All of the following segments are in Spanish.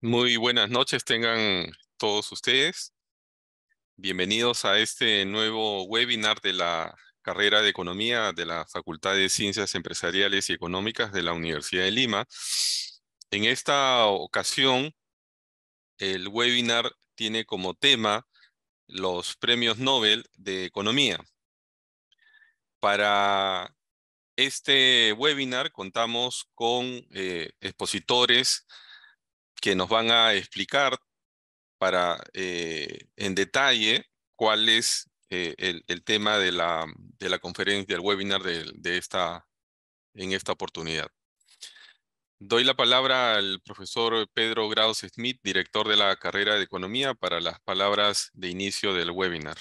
Muy buenas noches, tengan todos ustedes. Bienvenidos a este nuevo webinar de la carrera de Economía de la Facultad de Ciencias Empresariales y Económicas de la Universidad de Lima. En esta ocasión, el webinar tiene como tema los premios Nobel de Economía. Para este webinar contamos con expositores que nos van a explicar en detalle cuál es el tema de la conferencia, del webinar en esta oportunidad. Doy la palabra al profesor Pedro Graus Smith, director de la carrera de Economía, para las palabras de inicio del webinar.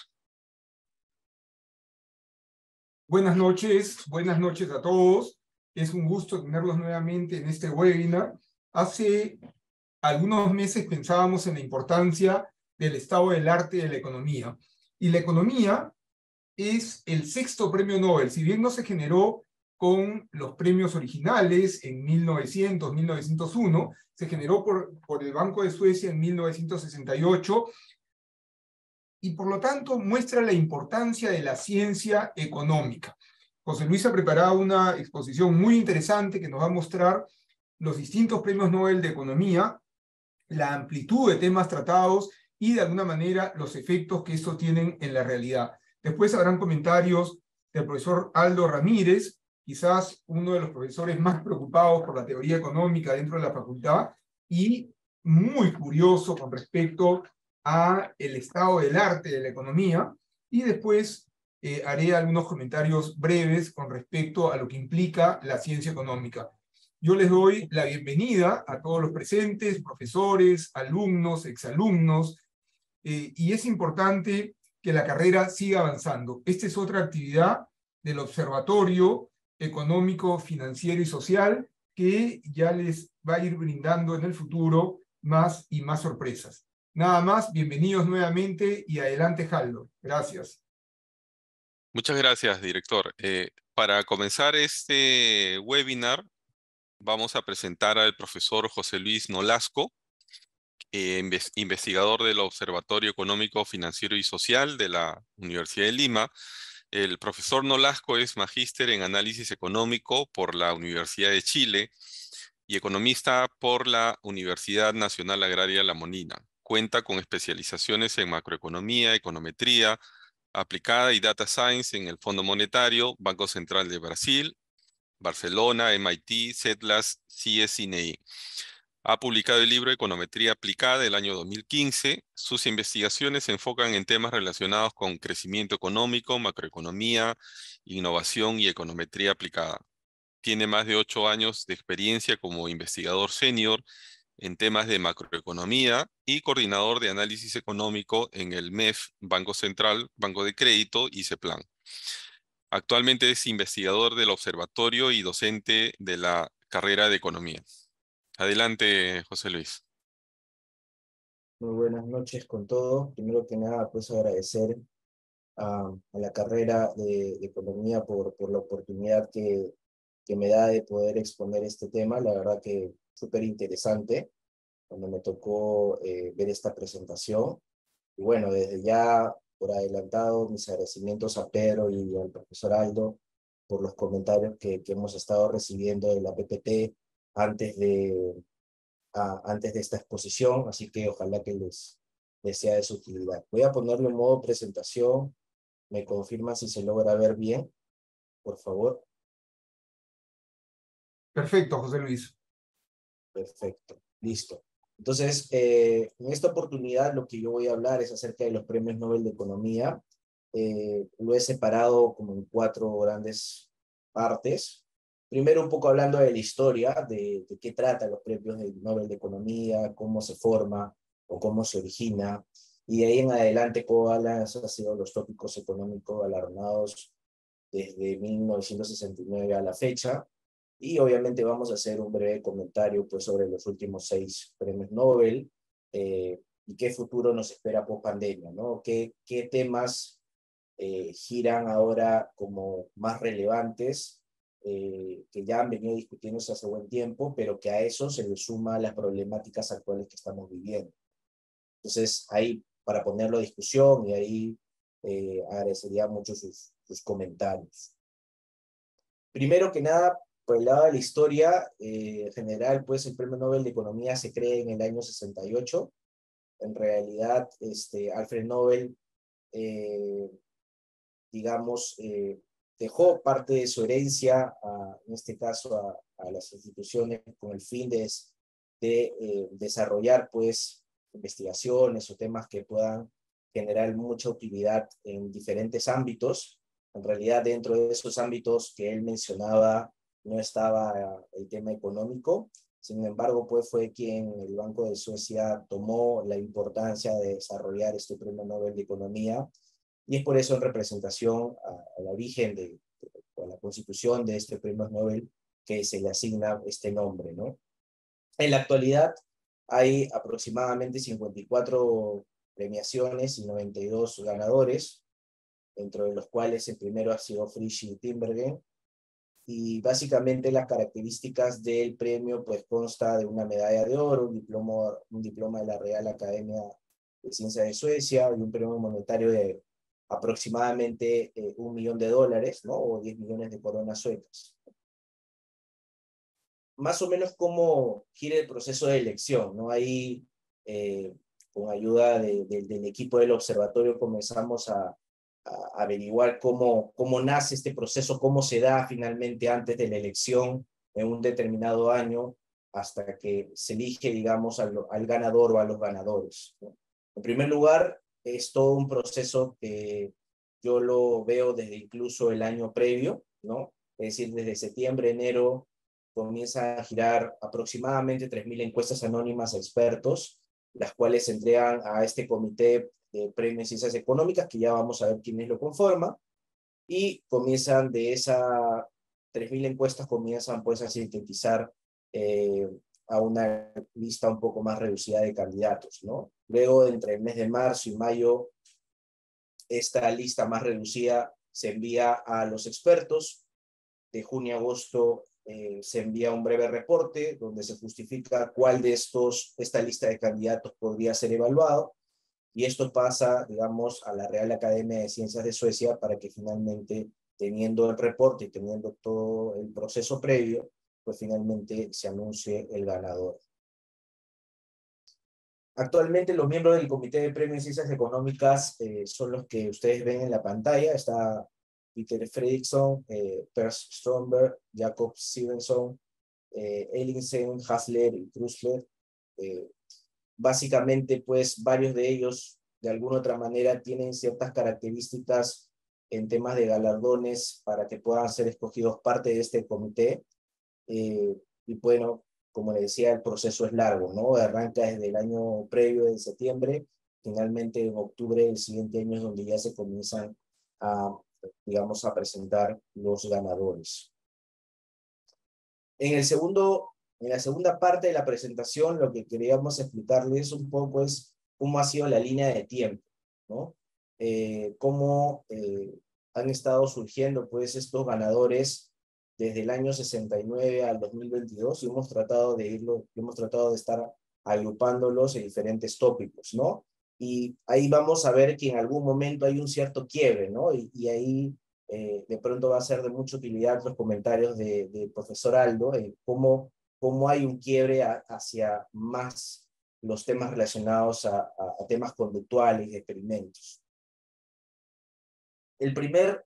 Buenas noches a todos. Es un gusto tenerlos nuevamente en este webinar. Hace algunos meses pensábamos en la importancia del estado del arte de la economía. Y la economía es el sexto premio Nobel. Si bien no se generó con los premios originales en 1900, 1901, se generó por el Banco de Suecia en 1968 y por lo tanto muestra la importancia de la ciencia económica. José Luis ha preparado una exposición muy interesante que nos va a mostrar los distintos premios Nobel de Economía, la amplitud de temas tratados y de alguna manera los efectos que esto tienen en la realidad. Después habrán comentarios del profesor Aldo Ramírez, quizás uno de los profesores más preocupados por la teoría económica dentro de la facultad y muy curioso con respecto a el estado del arte de la economía, y después haré algunos comentarios breves con respecto a lo que implica la ciencia económica. Yo les doy la bienvenida a todos los presentes, profesores, alumnos, exalumnos, y es importante que la carrera siga avanzando. Esta es otra actividad del Observatorio Económico, Financiero y Social que ya les va a ir brindando en el futuro más y más sorpresas. Nada más, bienvenidos nuevamente y adelante, Jaldo. Gracias. Muchas gracias, director. Para comenzar este webinar, vamos a presentar al profesor José Luis Nolasco, investigador del Observatorio Económico, Financiero y Social de la Universidad de Lima. El profesor Nolasco es magíster en análisis económico por la Universidad de Chile y economista por la Universidad Nacional Agraria La Molina. Cuenta con especializaciones en macroeconomía, econometría aplicada y data science en el Fondo Monetario, Banco Central de Brasil, Barcelona, MIT, CETLAS, CIES-INEI. Ha publicado el libro Econometría Aplicada del año 2015. Sus investigaciones se enfocan en temas relacionados con crecimiento económico, macroeconomía, innovación y econometría aplicada. Tiene más de 8 años de experiencia como investigador senior en temas de macroeconomía y coordinador de análisis económico en el MEF, Banco Central, Banco de Crédito y CEPLAN. Actualmente es investigador del observatorio y docente de la carrera de Economía. Adelante, José Luis. Muy buenas noches con todos. Primero que nada, pues agradecer a la carrera de Economía por la oportunidad que me da de poder exponer este tema. La verdad que súper interesante cuando me tocó ver esta presentación. Y bueno, desde ya por adelantado, mis agradecimientos a Pedro y al profesor Aldo por los comentarios que hemos estado recibiendo de la PPT antes antes de esta exposición, así que ojalá que les sea de su utilidad. Voy a ponerlo en modo presentación. ¿Me confirma si se logra ver bien, por favor? Perfecto, José Luis. Perfecto, listo. Entonces, en esta oportunidad lo que yo voy a hablar es acerca de los premios Nobel de Economía. Lo he separado como en 4 grandes partes. Primero un poco hablando de la historia, de qué trata los premios Nobel de Economía, cómo se forma o cómo se origina, y de ahí en adelante cuáles han sido los tópicos económicos galardonados desde 1969 a la fecha, y obviamente vamos a hacer un breve comentario pues, sobre los últimos 6 premios Nobel y qué futuro nos espera post pandemia, ¿no? ¿Qué temas giran ahora como más relevantes que ya han venido discutiéndose hace buen tiempo, pero que a eso se le suma las problemáticas actuales que estamos viviendo. Entonces, ahí, para ponerlo a discusión, y ahí agradecería mucho sus comentarios. Primero que nada, por el lado de la historia, en general, pues el Premio Nobel de Economía se cree en el año 68. En realidad, Alfred Nobel, digamos, dejó parte de su herencia, en este caso, a las instituciones con el fin de desarrollar, pues, investigaciones o temas que puedan generar mucha utilidad en diferentes ámbitos. En realidad, dentro de esos ámbitos que él mencionaba, no estaba el tema económico. Sin embargo, pues fue quien el Banco de Suecia tomó la importancia de desarrollar este Premio Nobel de Economía, y es por eso, en representación al origen a la constitución de este Premio Nobel, que se le asigna este nombre, ¿no? En la actualidad hay aproximadamente 54 premiaciones y 92 ganadores, entre los cuales el primero ha sido Friedrich Timbergen, y básicamente las características del premio pues consta de una medalla de oro, un diploma de la Real Academia de Ciencias de Suecia y un premio monetario de aproximadamente $1 millón, ¿no? O 10 millones de coronas suecas. Más o menos cómo gira el proceso de elección, ¿no? Ahí, con ayuda del equipo del observatorio, comenzamos a averiguar cómo nace este proceso, cómo se da finalmente antes de la elección en un determinado año, hasta que se elige, digamos, al ganador o a los ganadores, ¿no? En primer lugar, es todo un proceso que yo lo veo desde incluso el año previo, ¿no? Es decir, desde septiembre, enero, comienza a girar aproximadamente 3.000 encuestas anónimas a expertos, las cuales se entregan a este comité de premios Ciencias Económicas, que ya vamos a ver quiénes lo conforman, y comienzan de esas 3.000 encuestas, comienzan pues a sintetizar a una lista un poco más reducida de candidatos, ¿no? Luego, entre el mes de marzo y mayo, esta lista más reducida se envía a los expertos. De junio a agosto se envía un breve reporte donde se justifica cuál de esta lista de candidatos podría ser evaluado, y esto pasa, digamos, a la Real Academia de Ciencias de Suecia para que finalmente, teniendo el reporte y teniendo todo el proceso previo, pues finalmente se anuncie el ganador. Actualmente los miembros del Comité de Premios Ciencias Económicas son los que ustedes ven en la pantalla. Está Peter Fredriksson, Per Strömberg, Jacob Stevenson, Ellingsen, Hasler y Krusler. Básicamente, pues, varios de ellos, de alguna otra manera, tienen ciertas características en temas de galardones para que puedan ser escogidos parte de este comité. Y bueno, como le decía, el proceso es largo, ¿no? Arranca desde el año previo, de septiembre, finalmente en octubre del siguiente año es donde ya se comienzan a, digamos, a presentar los ganadores. En la segunda parte de la presentación, lo que queríamos explicarles un poco es cómo ha sido la línea de tiempo, ¿no? Cómo han estado surgiendo, pues, estos ganadores desde el año 69 al 2022, y hemos tratado de estar agrupándolos en diferentes tópicos, ¿no? Y ahí vamos a ver que en algún momento hay un cierto quiebre, ¿no? Y ahí de pronto va a ser de mucha utilidad los comentarios del profesor Aldo, cómo hay un quiebre hacia más los temas relacionados a temas conductuales y experimentos. El primer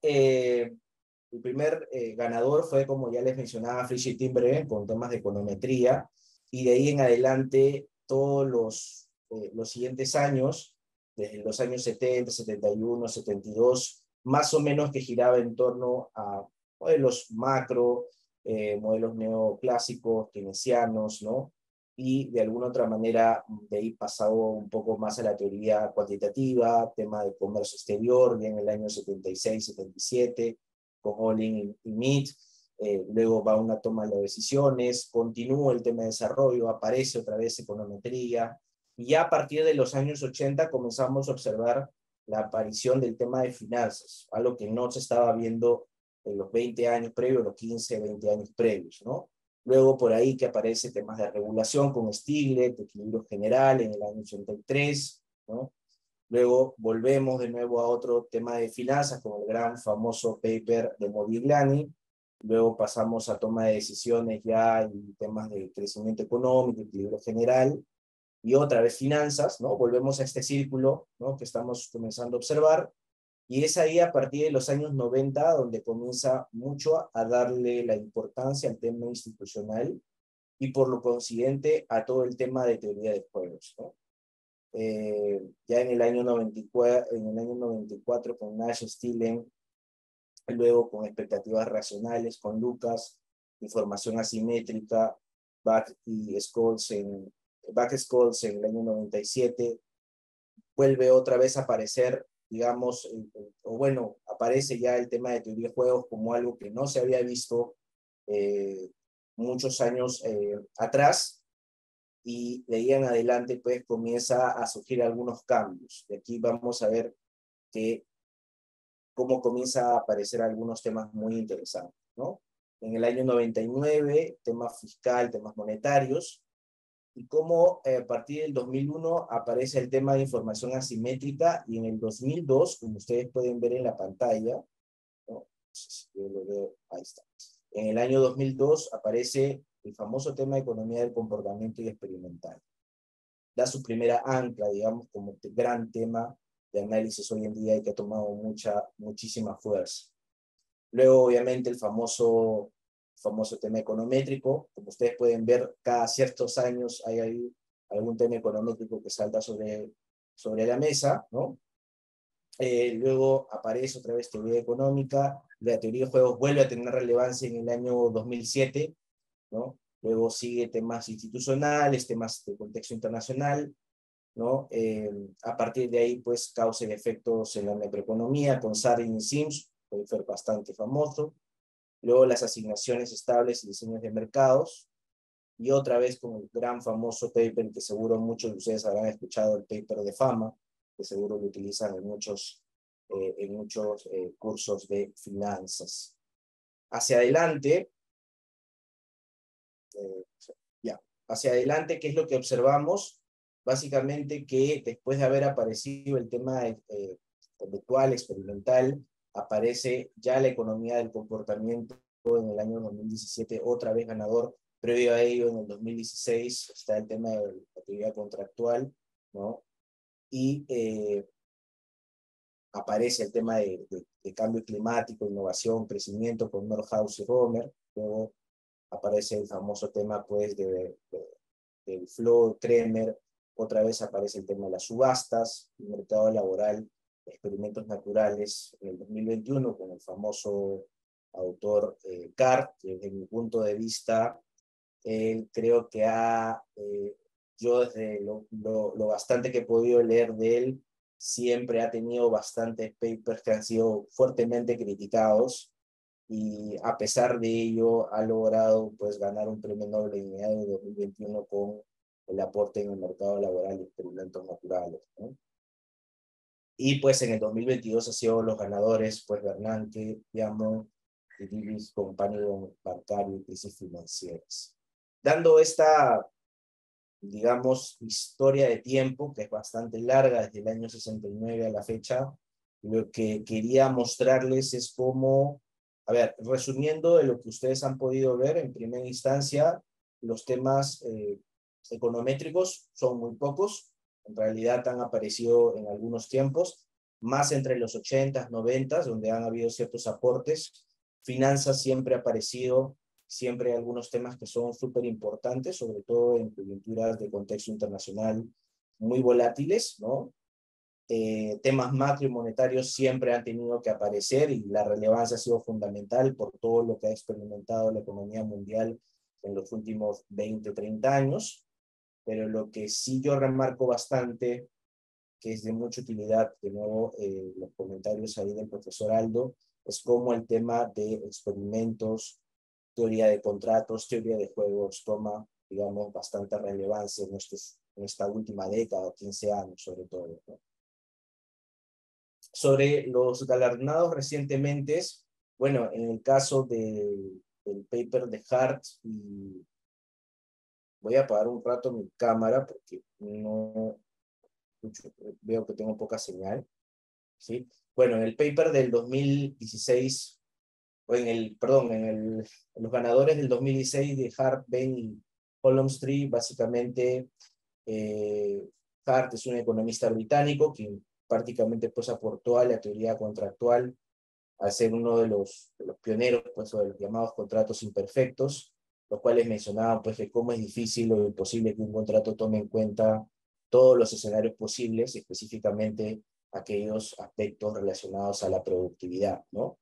ganador fue, como ya les mencionaba, Friedrich Timbergen, con temas de econometría, y de ahí en adelante todos los siguientes años, desde los años 70, 71, 72, más o menos, que giraba en torno a modelos macro, modelos neoclásicos, keynesianos, ¿no? Y de alguna otra manera de ahí pasaba un poco más a la teoría cuantitativa, tema de comercio exterior, ya en el año 76, 77, con Olin y Mead. Luego va una toma de decisiones, continúa el tema de desarrollo, aparece otra vez econometría, y ya a partir de los años 80 comenzamos a observar la aparición del tema de finanzas, algo que no se estaba viendo en los 20 años previos, los 15, 20 años previos, ¿no? Luego por ahí que aparece temas de regulación con Stiglitz, de equilibrio general en el año 83, ¿no? Luego volvemos de nuevo a otro tema de finanzas con el gran famoso paper de Modigliani. Luego pasamos a toma de decisiones ya en temas de crecimiento económico, equilibrio general, y otra vez finanzas, ¿no? Volvemos a este círculo, ¿no? Que estamos comenzando a observar, y es ahí a partir de los años 90 donde comienza mucho a darle la importancia al tema institucional y por lo consiguiente a todo el tema de teoría de juegos, ¿no? Ya en el año 94 con Nash Stillen, luego con expectativas racionales, con Lucas, información asimétrica, Scholes en el año 97, vuelve otra vez a aparecer, digamos, o bueno, aparece ya el tema de teoría de juegos como algo que no se había visto muchos años atrás, y de ahí en adelante pues comienza a surgir algunos cambios. De aquí vamos a ver que cómo comienza a aparecer algunos temas muy interesantes, ¿no? En el año 99, temas fiscal, temas monetarios, y cómo a partir del 2001 aparece el tema de información asimétrica, y en el 2002, como ustedes pueden ver en la pantalla, ¿no? No sé si yo lo veo, ahí está. En el año 2002 aparece el famoso tema de economía del comportamiento y experimental. Da su primera ancla, digamos, como gran tema de análisis hoy en día y que ha tomado muchísima fuerza. Luego, obviamente, el famoso tema econométrico. Como ustedes pueden ver, cada ciertos años hay ahí algún tema econométrico que salta sobre la mesa, ¿no? Luego aparece otra vez teoría económica. La teoría de juegos vuelve a tener relevancia en el año 2007, ¿no? Luego sigue temas institucionales, temas de contexto internacional, ¿no? A partir de ahí, pues, causa y efectos en la macroeconomía, con Sarin y Sims, puede ser bastante famoso. Luego las asignaciones estables y diseños de mercados, y otra vez con el gran famoso paper que seguro muchos de ustedes habrán escuchado, el paper de Fama, que seguro lo utilizan en muchos cursos de finanzas. Hacia adelante, hacia adelante, ¿qué es lo que observamos? Básicamente que después de haber aparecido el tema conductual, experimental, aparece ya la economía del comportamiento en el año 2017, otra vez ganador. Previo a ello, en el 2016, está el tema de la actividad contractual, ¿no? Y aparece el tema de cambio climático, innovación, crecimiento con Nordhaus y Romer. Luego aparece el famoso tema, pues, del Flow, Kremer. Otra vez aparece el tema de las subastas, el mercado laboral, experimentos naturales en el 2021 con el famoso autor Carr, que desde mi punto de vista, creo que yo desde lo bastante que he podido leer de él, siempre ha tenido bastantes papers que han sido fuertemente criticados, y a pesar de ello ha logrado, pues, ganar un premio Nobel de Ingeniería en 2021 con el aporte en el mercado laboral y experimentos naturales, ¿no? Y pues en el 2022 ha sido los ganadores, pues, Bernanke, Diamond y Davis con pánico bancario y crisis financieras. Dando esta, digamos, historia de tiempo, que es bastante larga, desde el año 69 a la fecha, lo que quería mostrarles es cómo, a ver, resumiendo de lo que ustedes han podido ver en primera instancia, los temas econométricos son muy pocos, en realidad han aparecido en algunos tiempos, más entre los 80s, 90s, donde han habido ciertos aportes. Finanzas siempre ha aparecido, siempre hay algunos temas que son súper importantes, sobre todo en coyunturas de contexto internacional muy volátiles, ¿no? Temas macro y monetarios siempre han tenido que aparecer, y la relevancia ha sido fundamental por todo lo que ha experimentado la economía mundial en los últimos 20, 30 años. Pero lo que sí yo remarco bastante, que es de mucha utilidad, de nuevo, los comentarios ahí del profesor Aldo, es cómo el tema de experimentos, teoría de contratos, teoría de juegos toma, digamos, bastante relevancia en esta última década, 15 años sobre todo, ¿no? Sobre los galardonados recientemente, Bueno, en el caso del paper de Hart, y voy a apagar un rato mi cámara porque no veo que tengo poca señal, ¿sí? Bueno, en el paper del 2016, o perdón, en los ganadores del 2016 de Hart, Bain y Holmstree, básicamente Hart es un economista británico que prácticamente pues aportó a la teoría contractual al ser uno de los pioneros pues, sobre los llamados contratos imperfectos, los cuales mencionaban pues, que cómo es difícil o imposible que un contrato tome en cuenta todos los escenarios posibles, específicamente aquellos aspectos relacionados a la productividad, ¿no?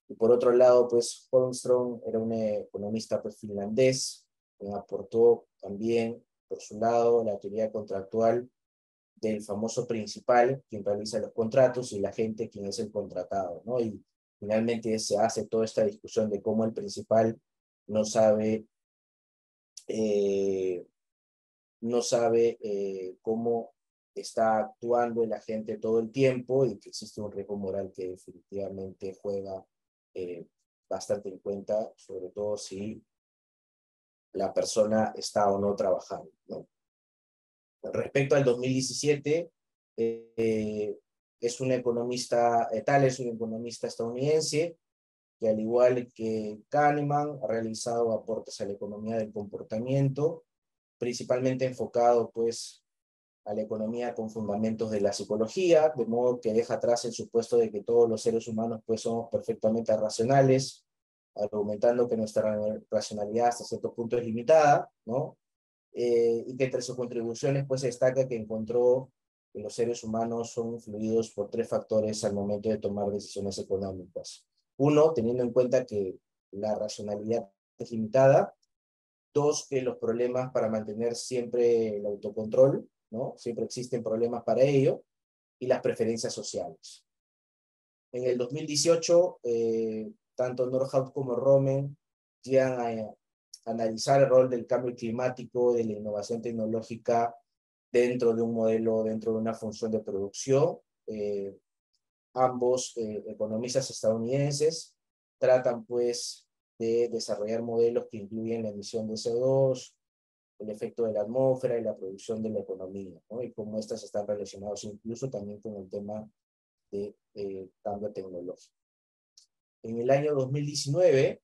Y por otro lado, pues Holmström era un economista pues, finlandés, que aportó también, por su lado, la teoría contractual del famoso principal, quien realiza los contratos, y la gente, quien es el contratado, ¿no? Y finalmente se hace toda esta discusión de cómo el principal no sabe, eh, no sabe cómo está actuando el agente todo el tiempo y que existe un riesgo moral que definitivamente juega eh, bastante en cuenta, sobre todo si la persona está o no trabajando, ¿no? Respecto al 2017, es un economista, Tal es un economista estadounidense que al igual que Kahneman ha realizado aportes a la economía del comportamiento, principalmente enfocado pues a la economía con fundamentos de la psicología, de modo que deja atrás el supuesto de que todos los seres humanos pues somos perfectamente racionales, argumentando que nuestra racionalidad hasta cierto punto es limitada, ¿no? Y que entre sus contribuciones pues destaca que encontró que los seres humanos son influidos por tres factores al momento de tomar decisiones económicas. Uno, teniendo en cuenta que la racionalidad es limitada. Dos, que los problemas para mantener siempre el autocontrol, ¿no? Siempre existen problemas para ello. Y las preferencias sociales. En el 2018, tanto Nordhaus como Romen llegan a analizar el rol del cambio climático, de la innovación tecnológica dentro de un modelo, dentro de una función de producción. Ambos economistas estadounidenses tratan pues de desarrollar modelos que incluyen la emisión de CO2, el efecto de la atmósfera y la producción de la economía, ¿no? Y cómo estas están relacionadas incluso también con el tema de cambio tecnológico. En el año 2019,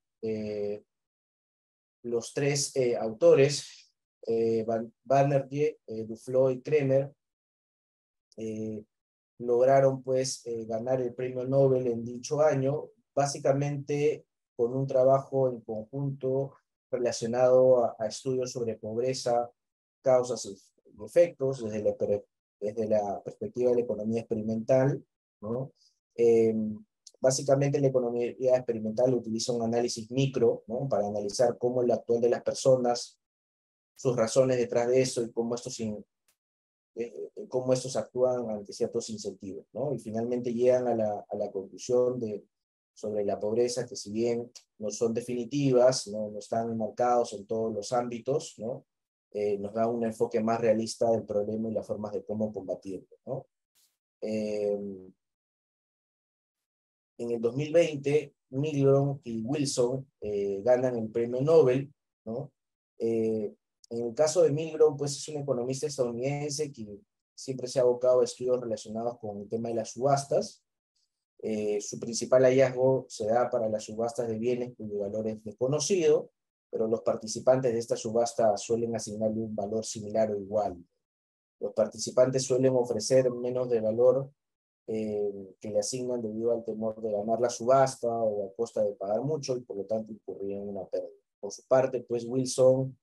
los tres autores, Banerjee, Duflo y Kremer, lograron pues ganar el premio Nobel en dicho año, básicamente con un trabajo en conjunto relacionado a estudios sobre pobreza, causas y efectos desde la perspectiva de la economía experimental, ¿no? Básicamente la economía experimental utiliza un análisis micro, ¿no? Para analizar cómo el actual de las personas, sus razones detrás de eso y cómo estos actúan ante ciertos incentivos, ¿no? Y finalmente llegan a la conclusión sobre la pobreza, que si bien no son definitivas, no están marcados en todos los ámbitos, ¿no? Nos da un enfoque más realista del problema y las formas de cómo combatirlo, ¿no? En el 2020, Milgrom y Wilson ganan el premio Nobel, ¿no? En el caso de Milgrom, pues es un economista estadounidense que siempre se ha abocado a estudios relacionados con el tema de las subastas. Su principal hallazgo se da para las subastas de bienes cuyo valor es desconocido, pero los participantes de esta subasta suelen asignarle un valor similar o igual. Los participantes suelen ofrecer menos de valor que le asignan debido al temor de ganar la subasta o a costa de pagar mucho y por lo tanto incurrir en una pérdida. Por su parte, pues Wilson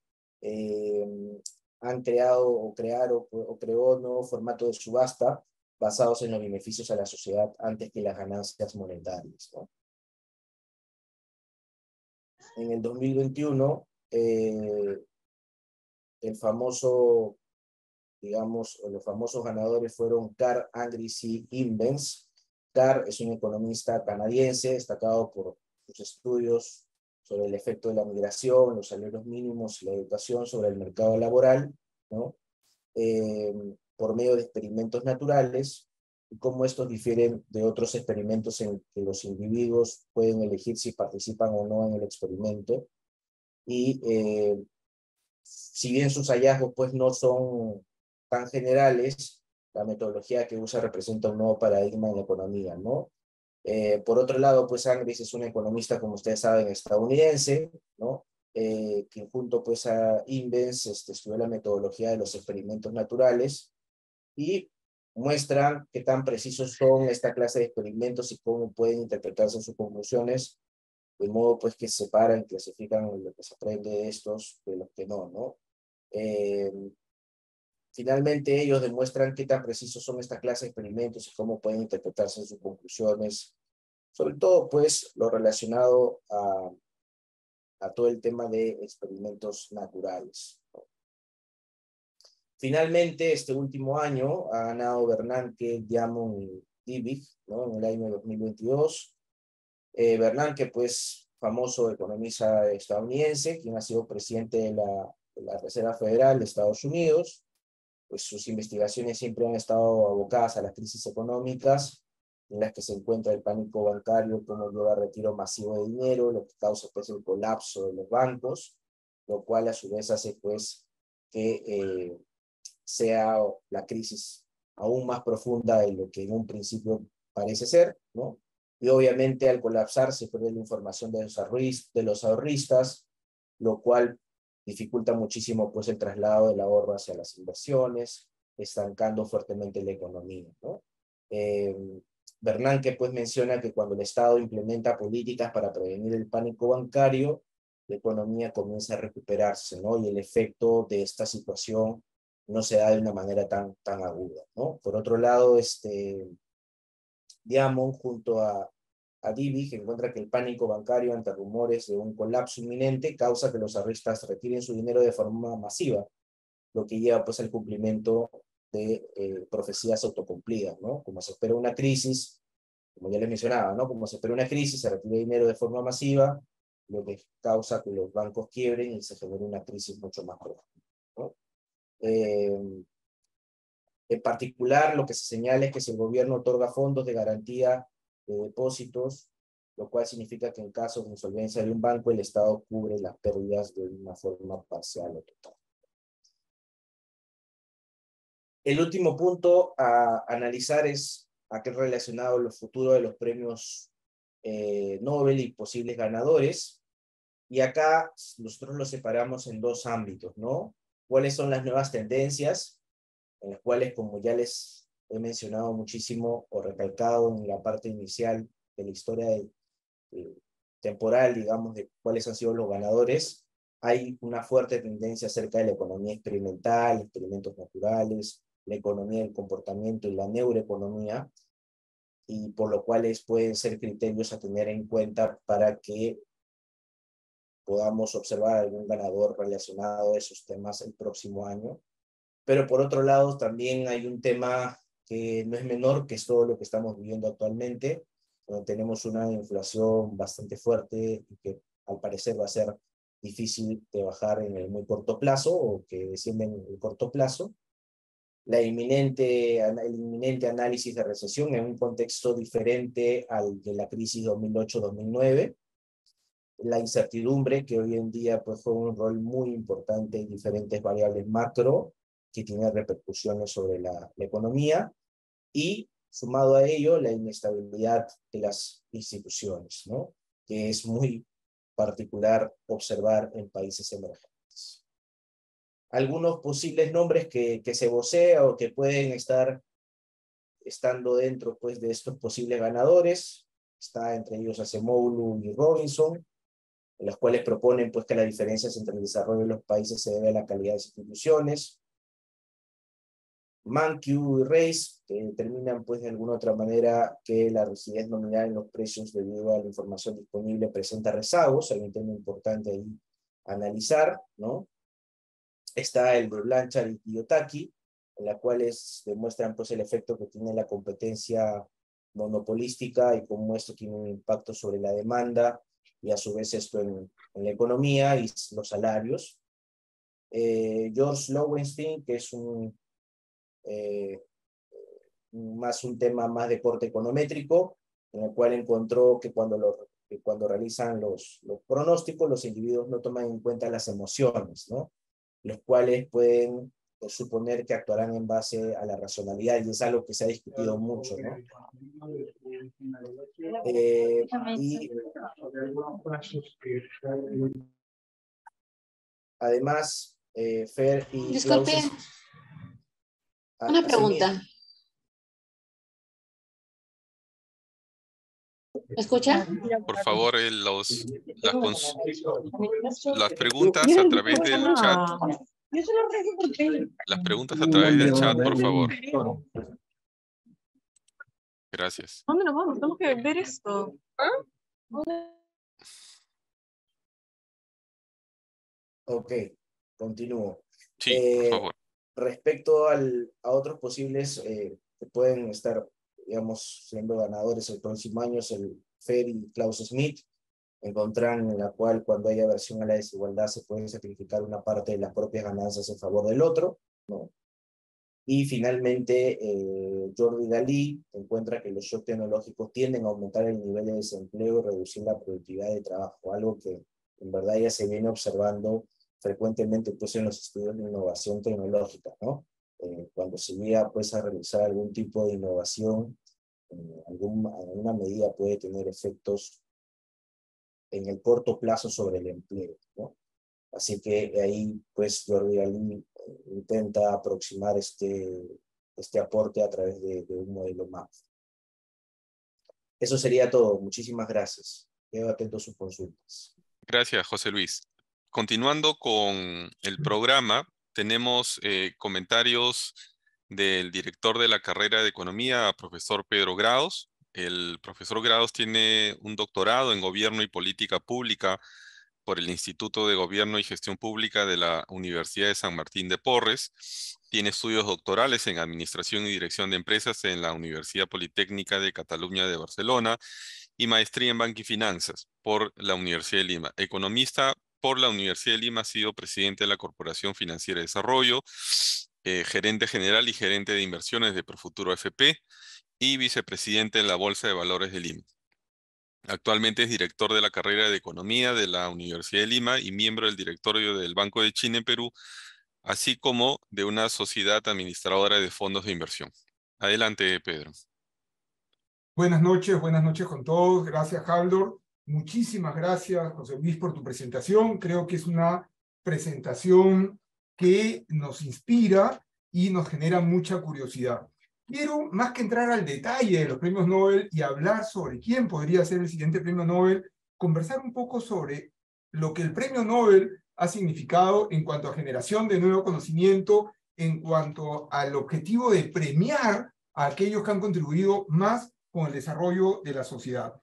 han creado o creó nuevos formatos de subasta basados en los beneficios a la sociedad antes que las ganancias monetarias, ¿no? En el 2021, el famoso, digamos, los famosos ganadores fueron Carl Andres y Invens. Carr es un economista canadiense destacado por sus estudios sobre el efecto de la migración, los salarios mínimos y la educación sobre el mercado laboral, ¿no? Por medio de experimentos naturales, y cómo estos difieren de otros experimentos en que los individuos pueden elegir si participan o no en el experimento. Y si bien sus hallazgos pues no son tan generales, la metodología que usa representa un nuevo paradigma en la economía, ¿no? Por otro lado, pues Angris es una economista, como ustedes saben, estadounidense, ¿no? Que junto pues a Invens estudió la metodología de los experimentos naturales y muestran qué tan precisos son esta clase de experimentos y cómo pueden interpretarse sus conclusiones, de modo pues que separan, clasifican lo que se aprende de estos de los que no, ¿no? Eh, Finalmente, ellos demuestran qué tan precisos son esta clase de experimentos y cómo pueden interpretarse sus conclusiones, sobre todo, pues, lo relacionado a todo el tema de experimentos naturales. Finalmente, este último año ha ganado Bernanke, Diamond y Dybvig, ¿no? En el año 2022. Bernanke, pues, famoso economista estadounidense, quien ha sido presidente de la Reserva Federal de Estados Unidos. Pues sus investigaciones siempre han estado abocadas a las crisis económicas, en las que se encuentra el pánico bancario, cómo lleva a retiro masivo de dinero, lo que causa pues el colapso de los bancos, lo cual a su vez hace pues que sea la crisis aún más profunda de lo que en un principio parece ser, ¿no? Y obviamente al colapsar se pierde la información de los ahorristas, lo cual dificulta muchísimo pues el traslado del ahorro hacia las inversiones, estancando fuertemente la economía, ¿no? Eh, Bernanke pues menciona que cuando el Estado implementa políticas para prevenir el pánico bancario, la economía comienza a recuperarse, ¿no? Y el efecto de esta situación no se da de una manera tan aguda, ¿no? Por otro lado, Diamond, junto a Dybvig, encuentra que el pánico bancario ante rumores de un colapso inminente causa que los ahorristas retiren su dinero de forma masiva, lo que lleva pues al cumplimiento de profecías autocumplidas, ¿no? Como se espera una crisis, como ya les mencionaba, ¿no? Como se espera una crisis, se retira dinero de forma masiva, lo que causa que los bancos quiebren y se genere una crisis mucho más profunda, ¿no? En particular, lo que se señala es que si el gobierno otorga fondos de garantía de depósitos, lo cual significa que en caso de insolvencia de un banco, el Estado cubre las pérdidas de una forma parcial o total. El último punto a analizar es aquel relacionado a los futuros de los premios Nobel y posibles ganadores. Y acá nosotros los separamos en dos ámbitos, ¿no? ¿Cuáles son las nuevas tendencias? En las cuales, como ya les he mencionado muchísimo o recalcado en la parte inicial de la historia temporal, digamos, de cuáles han sido los ganadores, hay una fuerte tendencia acerca de la economía experimental, experimentos naturales, la economía del comportamiento y la neuroeconomía, y por lo cuales pueden ser criterios a tener en cuenta para que podamos observar algún ganador relacionado a esos temas el próximo año. Pero por otro lado, también hay un tema que no es menor, que es todo lo que estamos viviendo actualmente, donde tenemos una inflación bastante fuerte y que al parecer va a ser difícil de bajar en el muy corto plazo o que descienda en el corto plazo. El inminente análisis de recesión en un contexto diferente al de la crisis 2008-2009. La incertidumbre, que hoy en día pues, juega un rol muy importante en diferentes variables macro, que tiene repercusiones sobre la economía, y sumado a ello, la inestabilidad de las instituciones, ¿no? Que es muy particular observar en países emergentes. Algunos posibles nombres que se vocea o que pueden estar estando dentro pues, de estos posibles ganadores, está entre ellos Acemoglu y Robinson, en las cuales proponen pues, que las diferencias entre el desarrollo de los países se debe a la calidad de las instituciones. Mankiw y Reis, que determinan pues, de alguna otra manera que la rigidez nominal en los precios debido a la información disponible presenta rezagos. Hay un tema importante ahí a analizar, ¿no? Está el de Blanchard y Kiyotaki, en la cuales demuestran pues, el efecto que tiene la competencia monopolística y cómo esto tiene un impacto sobre la demanda y a su vez esto en la economía y los salarios. George Lowenstein, que es un más un tema más de corte econométrico, en el cual encontró que cuando realizan los pronósticos, los individuos no toman en cuenta las emociones, ¿no? Los cuales pueden suponer que actuarán en base a la racionalidad, y es algo que se ha discutido mucho, ¿no? Y además, Fer y Disculpe, Klaus, una pregunta. ¿Me escucha? Por favor, las preguntas a través del chat. Las preguntas a través del chat, por favor. Gracias. ¿Dónde nos vamos? Tenemos que ver esto. Ok, continúo. Sí, por favor. Respecto a otros posibles que pueden estar, digamos, siendo ganadores el próximo año, es el Fer y Klaus Smith, encontrarán en la cual cuando hay aversión a la desigualdad se puede sacrificar una parte de las propias ganancias en favor del otro, ¿no? Y finalmente, Jordi Galí encuentra que los shocks tecnológicos tienden a aumentar el nivel de desempleo y reducir la productividad de trabajo, algo que en verdad ya se viene observando frecuentemente pues, en los estudios de innovación tecnológica, ¿no? Cuando se llega pues, a realizar algún tipo de innovación, en alguna medida puede tener efectos en el corto plazo sobre el empleo, ¿no? Así que ahí pues Jordi Galí intenta aproximar este aporte a través de un modelo MAP. Eso sería todo. Muchísimas gracias. Quedo atento a sus consultas. Gracias, José Luis. Continuando con el programa, tenemos comentarios del director de la carrera de Economía, profesor Pedro Grados. El profesor Grados tiene un doctorado en Gobierno y Política Pública por el Instituto de Gobierno y Gestión Pública de la Universidad de San Martín de Porres. Tiene estudios doctorales en Administración y Dirección de Empresas en la Universidad Politécnica de Cataluña de Barcelona y maestría en Banca y Finanzas por la Universidad de Lima. Economista por la Universidad de Lima, ha sido presidente de la Corporación Financiera de Desarrollo, gerente general y gerente de inversiones de Profuturo FP y vicepresidente en la Bolsa de Valores de Lima. Actualmente es director de la carrera de Economía de la Universidad de Lima y miembro del directorio del Banco de China en Perú, así como de una sociedad administradora de fondos de inversión. Adelante, Pedro. Buenas noches con todos. Gracias, Haldor. Muchísimas gracias, José Luis, por tu presentación. Creo que es una presentación que nos inspira y nos genera mucha curiosidad. Quiero, más que entrar al detalle de los premios Nobel y hablar sobre quién podría ser el siguiente premio Nobel, conversar un poco sobre lo que el premio Nobel ha significado en cuanto a generación de nuevo conocimiento, en cuanto al objetivo de premiar a aquellos que han contribuido más con el desarrollo de la sociedad.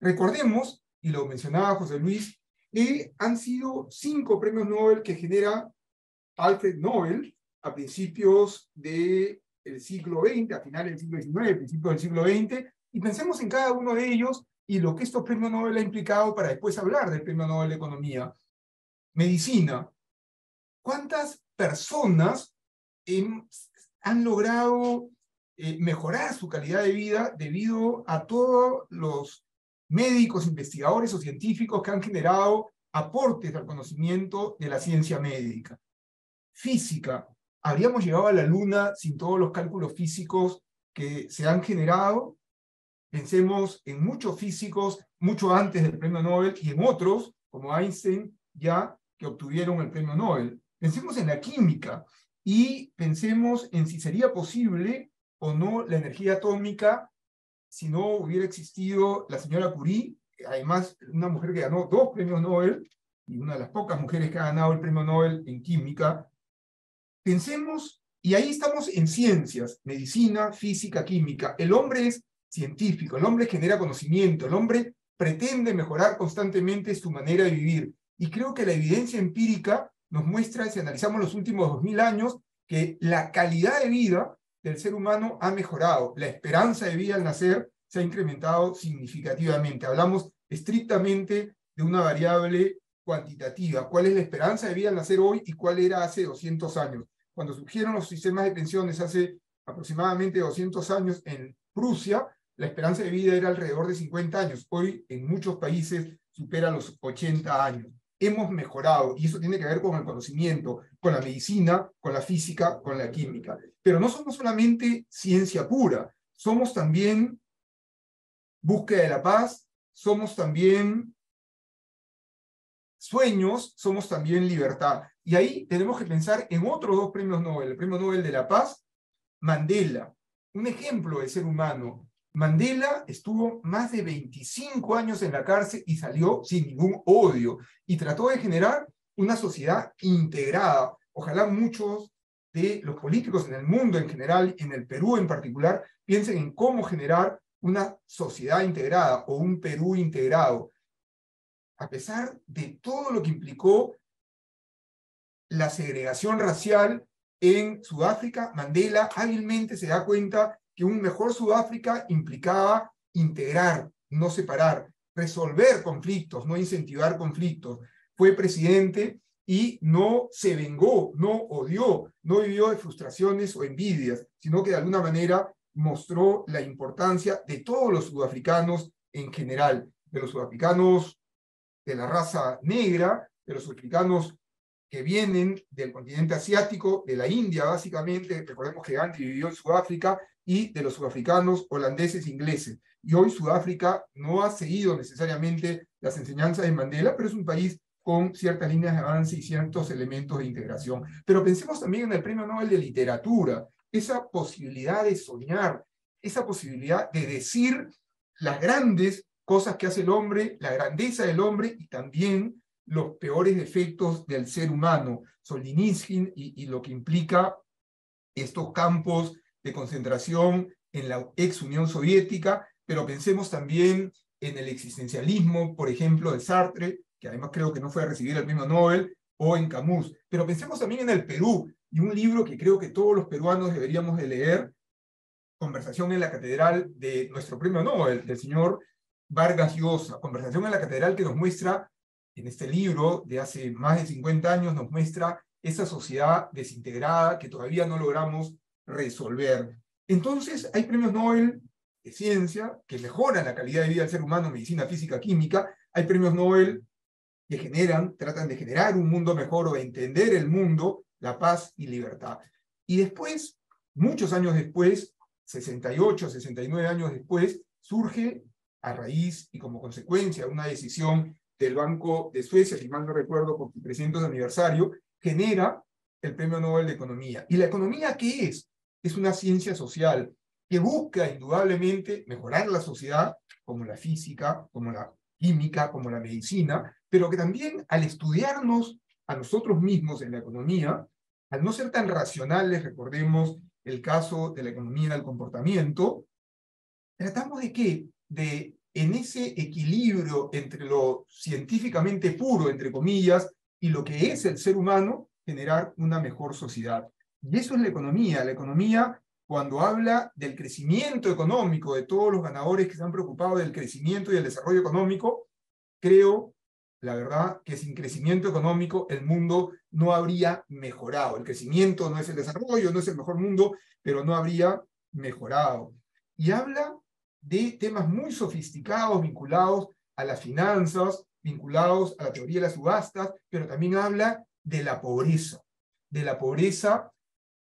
Recordemos, y lo mencionaba José Luis, que han sido 5 premios Nobel que genera Alfred Nobel a principios del siglo XX, a finales del siglo XIX, principios del siglo XX, y pensemos en cada uno de ellos y lo que estos premios Nobel ha implicado para después hablar del premio Nobel de Economía. Medicina. ¿Cuántas personas han logrado mejorar su calidad de vida debido a todos los médicos, investigadores o científicos que han generado aportes al conocimiento de la ciencia médica? Física. ¿Habríamos llegado a la Luna sin todos los cálculos físicos que se han generado? Pensemos en muchos físicos mucho antes del premio Nobel y en otros, como Einstein, ya que obtuvieron el premio Nobel. Pensemos en la química y pensemos en si sería posible o no la energía atómica si no hubiera existido la señora Curie, además una mujer que ganó 2 premios Nobel y una de las pocas mujeres que ha ganado el premio Nobel en química. Pensemos, y ahí estamos en ciencias, medicina, física, química. El hombre es científico, el hombre genera conocimiento, el hombre pretende mejorar constantemente su manera de vivir. Y creo que la evidencia empírica nos muestra, si analizamos los últimos 2000 años, que la calidad de vida del ser humano ha mejorado. La esperanza de vida al nacer se ha incrementado significativamente. Hablamos estrictamente de una variable cuantitativa. ¿Cuál es la esperanza de vida al nacer hoy y cuál era hace 200 años? Cuando surgieron los sistemas de pensiones hace aproximadamente 200 años en Prusia, la esperanza de vida era alrededor de 50 años. Hoy en muchos países supera los 80 años. Hemos mejorado, y eso tiene que ver con el conocimiento, con la medicina, con la física, con la química. Pero no somos solamente ciencia pura, somos también búsqueda de la paz, somos también sueños, somos también libertad. Y ahí tenemos que pensar en otros dos premios Nobel, el premio Nobel de la Paz, Mandela, un ejemplo de ser humano. Mandela estuvo más de 25 años en la cárcel y salió sin ningún odio y trató de generar una sociedad integrada. Ojalá muchos de los políticos en el mundo en general, en el Perú en particular, piensen en cómo generar una sociedad integrada o un Perú integrado. A pesar de todo lo que implicó la segregación racial en Sudáfrica, Mandela hábilmente se da cuenta que un mejor Sudáfrica implicaba integrar, no separar, resolver conflictos, no incentivar conflictos. Fue presidente y no se vengó, no odió, no vivió de frustraciones o envidias, sino que de alguna manera mostró la importancia de todos los sudafricanos en general, de los sudafricanos de la raza negra, de los sudafricanos que vienen del continente asiático, de la India básicamente, recordemos que Gandhi vivió en Sudáfrica, y de los sudafricanos holandeses ingleses. Y hoy Sudáfrica no ha seguido necesariamente las enseñanzas de Mandela, pero es un país con ciertas líneas de avance y ciertos elementos de integración. Pero pensemos también en el Premio Nobel de Literatura, esa posibilidad de soñar, esa posibilidad de decir las grandes cosas que hace el hombre, la grandeza del hombre y también los peores defectos del ser humano. Solzhenitsyn y lo que implica estos campos de concentración en la ex Unión Soviética, pero pensemos también en el existencialismo, por ejemplo, de Sartre, que además creo que no fue a recibir el premio Nobel, o en Camus. Pero pensemos también en el Perú, y un libro que creo que todos los peruanos deberíamos de leer, Conversación en la Catedral, de nuestro premio Nobel, del señor Vargas Llosa. Conversación en la Catedral, que nos muestra, en este libro de hace más de 50 años, nos muestra esa sociedad desintegrada que todavía no logramos resolver. Entonces, hay premios Nobel de ciencia que mejoran la calidad de vida del ser humano, medicina, física, química. Hay premios Nobel que tratan de generar un mundo mejor o de entender el mundo, la paz y libertad. Y después, muchos años después, 68, 69 años después, surge a raíz y como consecuencia de una decisión del Banco de Suecia, si mal no recuerdo, por su 300 aniversario, genera el Premio Nobel de Economía. ¿Y la economía qué es? Es una ciencia social que busca indudablemente mejorar la sociedad, como la física, como la química, como la medicina, pero que también al estudiarnos a nosotros mismos en la economía, al no ser tan racionales, recordemos el caso de la economía del comportamiento, tratamos de ¿qué? De, en ese equilibrio entre lo científicamente puro, entre comillas, y lo que es el ser humano, generar una mejor sociedad. Y eso es la economía. La economía, cuando habla del crecimiento económico, de todos los ganadores que se han preocupado del crecimiento y del desarrollo económico, creo, la verdad, que sin crecimiento económico el mundo no habría mejorado. El crecimiento no es el desarrollo, no es el mejor mundo, pero no habría mejorado. Y habla de temas muy sofisticados vinculados a las finanzas, vinculados a la teoría de las subastas, pero también habla de la pobreza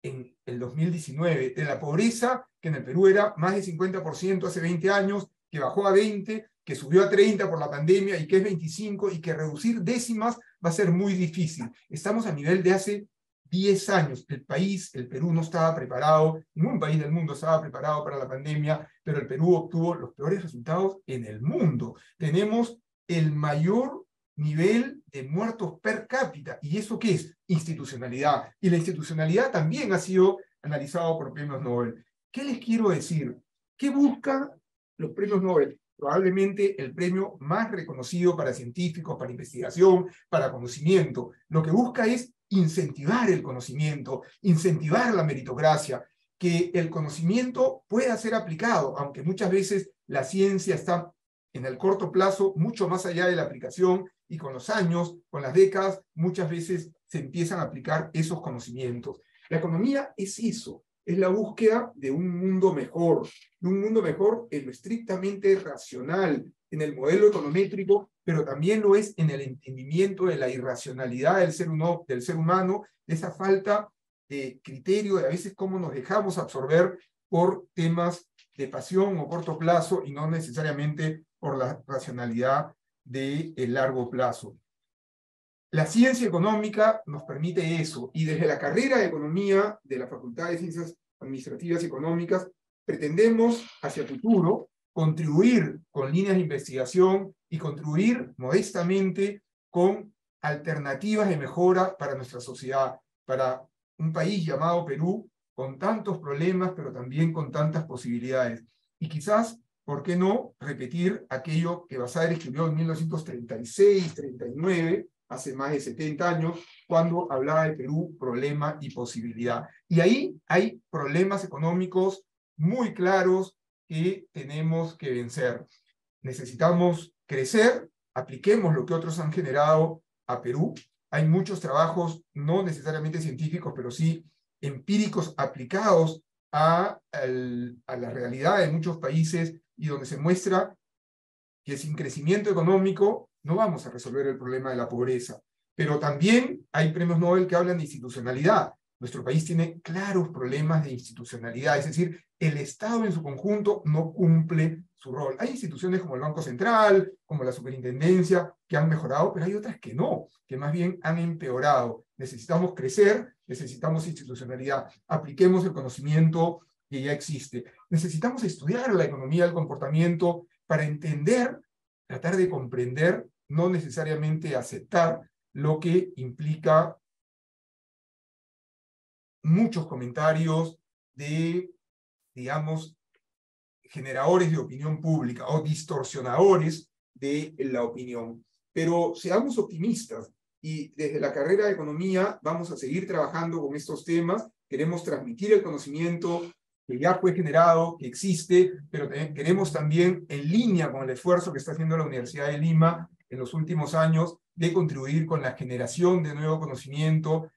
en el 2019, de la pobreza que en el Perú era más de 50% hace 20 años, que bajó a 20, que subió a 30 por la pandemia y que es 25, y que reducir décimas va a ser muy difícil. Estamos a nivel de hace 10 años. El país, el Perú, no estaba preparado, ningún país del mundo estaba preparado para la pandemia, pero el Perú obtuvo los peores resultados en el mundo. Tenemos el mayor nivel de muertos per cápita. ¿Y eso qué es? Institucionalidad. Y la institucionalidad también ha sido analizado por premios Nobel. ¿Qué les quiero decir? ¿Qué buscan los premios Nobel? Probablemente el premio más reconocido para científicos, para investigación, para conocimiento. Lo que busca es incentivar el conocimiento, incentivar la meritocracia, que el conocimiento pueda ser aplicado, aunque muchas veces la ciencia está en el corto plazo mucho más allá de la aplicación, y con los años, con las décadas, muchas veces se empiezan a aplicar esos conocimientos. La economía es eso. es la búsqueda de un mundo mejor en lo estrictamente racional, en el modelo econométrico, pero también lo es en el entendimiento de la irracionalidad del ser humano, de esa falta de criterio, de a veces cómo nos dejamos absorber por temas de pasión o corto plazo y no necesariamente por la racionalidad de largo plazo. La ciencia económica nos permite eso, y desde la carrera de Economía de la Facultad de Ciencias Administrativas y Económicas pretendemos hacia el futuro contribuir con líneas de investigación y contribuir modestamente con alternativas de mejora para nuestra sociedad, para un país llamado Perú, con tantos problemas, pero también con tantas posibilidades. Y quizás, ¿por qué no repetir aquello que Basadre escribió en 1936-39, hace más de 70 años, cuando hablaba de Perú, problema y posibilidad? Y ahí hay problemas económicos muy claros que tenemos que vencer. Necesitamos crecer, apliquemos lo que otros han generado a Perú. Hay muchos trabajos, no necesariamente científicos, pero sí empíricos aplicados a la realidad de muchos países y donde se muestra que sin crecimiento económico no vamos a resolver el problema de la pobreza. Pero también hay premios Nobel que hablan de institucionalidad. Nuestro país tiene claros problemas de institucionalidad, es decir, el Estado en su conjunto no cumple su rol. Hay instituciones como el Banco Central, como la Superintendencia, que han mejorado, pero hay otras que no, que más bien han empeorado. Necesitamos crecer, necesitamos institucionalidad. Apliquemos el conocimiento que ya existe. Necesitamos estudiar la economía del comportamiento para entender, tratar de comprender, no necesariamente aceptar lo que implica muchos comentarios de, digamos, generadores de opinión pública o distorsionadores de la opinión. Pero seamos optimistas y desde la carrera de Economía vamos a seguir trabajando con estos temas. Queremos transmitir el conocimiento que ya fue generado, que existe, pero queremos también, en línea con el esfuerzo que está haciendo la Universidad de Lima en los últimos años, de contribuir con la generación de nuevo conocimiento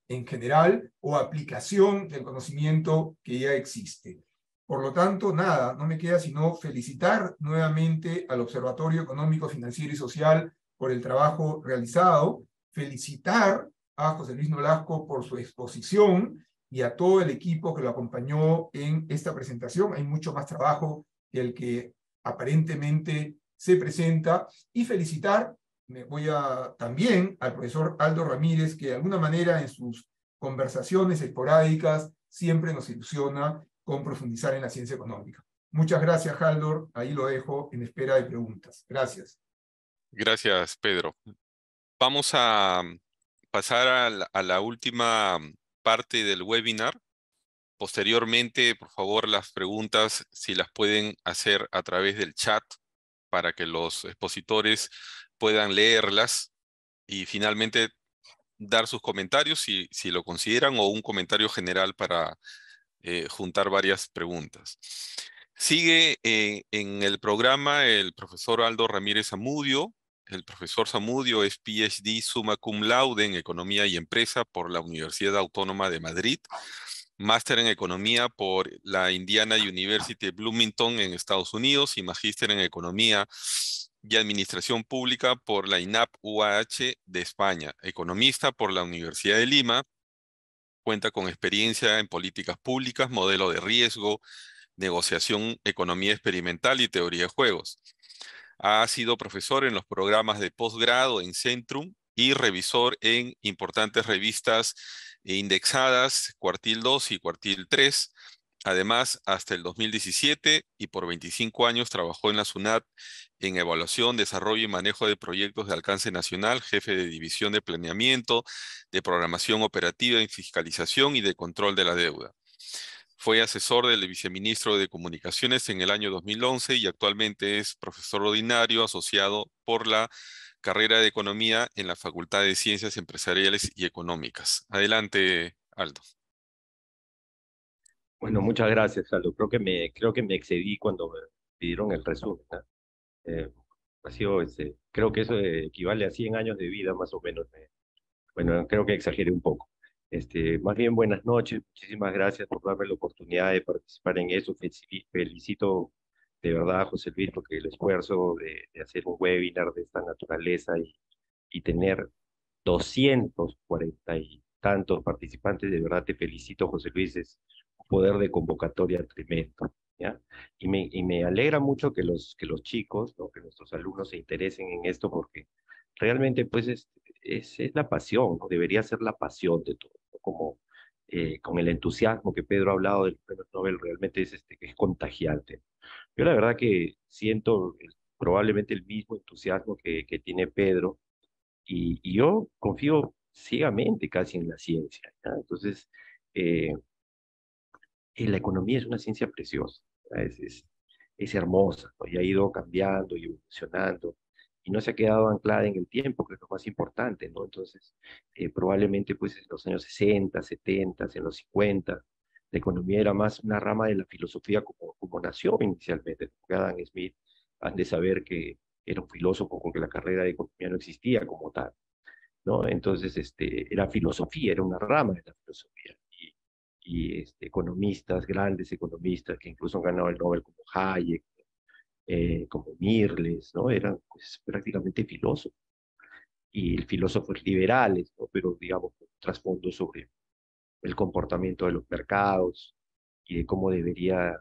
en general o aplicación del conocimiento que ya existe. Por lo tanto, nada, no me queda sino felicitar nuevamente al Observatorio Económico, Financiero y Social por el trabajo realizado, felicitar a José Luis Nolasco por su exposición y a todo el equipo que lo acompañó en esta presentación. Hay mucho más trabajo que el que aparentemente se presenta, y felicitar, me voy también al profesor Aldo Ramírez, que de alguna manera en sus conversaciones esporádicas siempre nos ilusiona con profundizar en la ciencia económica. Muchas gracias, Haldor. Ahí lo dejo en espera de preguntas. Gracias. Gracias, Pedro. Vamos a pasar a la última parte del webinar. Posteriormente, por favor, las preguntas, si las pueden hacer a través del chat para que los expositores puedan leerlas y finalmente dar sus comentarios si lo consideran, o un comentario general para juntar varias preguntas. Sigue en el programa el profesor Aldo Ramírez Zamudio. El profesor Zamudio es PhD summa cum laude en Economía y Empresa por la Universidad Autónoma de Madrid, máster en Economía por la Indiana University de Bloomington en Estados Unidos y magíster en Economía y Administración Pública por la INAP UAH de España, economista por la Universidad de Lima. Cuenta con experiencia en políticas públicas, modelo de riesgo, negociación, economía experimental y teoría de juegos. Ha sido profesor en los programas de posgrado en Centrum y revisor en importantes revistas indexadas, Cuartil 2 y Cuartil 3. Además, hasta el 2017 y por 25 años trabajó en la SUNAT en evaluación, desarrollo y manejo de proyectos de alcance nacional, jefe de división de planeamiento, de programación operativa en fiscalización y de control de la deuda. Fue asesor del viceministro de Comunicaciones en el año 2011 y actualmente es profesor ordinario asociado por la carrera de Economía en la Facultad de Ciencias Empresariales y Económicas. Adelante, Aldo. Bueno, muchas gracias, Aldo. Creo que me excedí cuando me pidieron el resumen, ¿no? Ha sido, creo que eso equivale a 100 años de vida, más o menos. Bueno, creo que exageré un poco. Más bien, buenas noches. Muchísimas gracias por darme la oportunidad de participar en eso. Felicito de verdad a José Luis porque el esfuerzo de hacer un webinar de esta naturaleza y tener 240 y tantos participantes, de verdad te felicito, José Luis, es un poder de convocatoria tremendo, ¿ya? Y me alegra mucho que los chicos, ¿no? Que nuestros alumnos se interesen en esto porque realmente pues es la pasión, ¿no? Debería ser la pasión de todo, ¿no? Como con el entusiasmo que Pedro ha hablado del premio Nobel, realmente que es contagiante. Yo la verdad que siento probablemente el mismo entusiasmo que tiene Pedro y yo confío ciegamente casi en la ciencia, ¿ya? Entonces, eh, la economía es una ciencia preciosa, ¿ya? Es hermosa, ¿no? Y ha ido cambiando y evolucionando y no se ha quedado anclada en el tiempo, que es lo más importante, ¿no? Entonces, probablemente pues en los años 60, 70, en los 50, la economía era más una rama de la filosofía como nació inicialmente. Porque Adam Smith han de saber que era un filósofo porque la carrera de economía no existía como tal, ¿no? Entonces, era filosofía, era una rama de la filosofía. Economistas, grandes economistas que incluso han ganado el Nobel como Hayek, como Mirles, ¿no? Eran pues, prácticamente filósofos y filósofos liberales, ¿no? Pero digamos, con un trasfondo sobre el comportamiento de los mercados y de cómo debería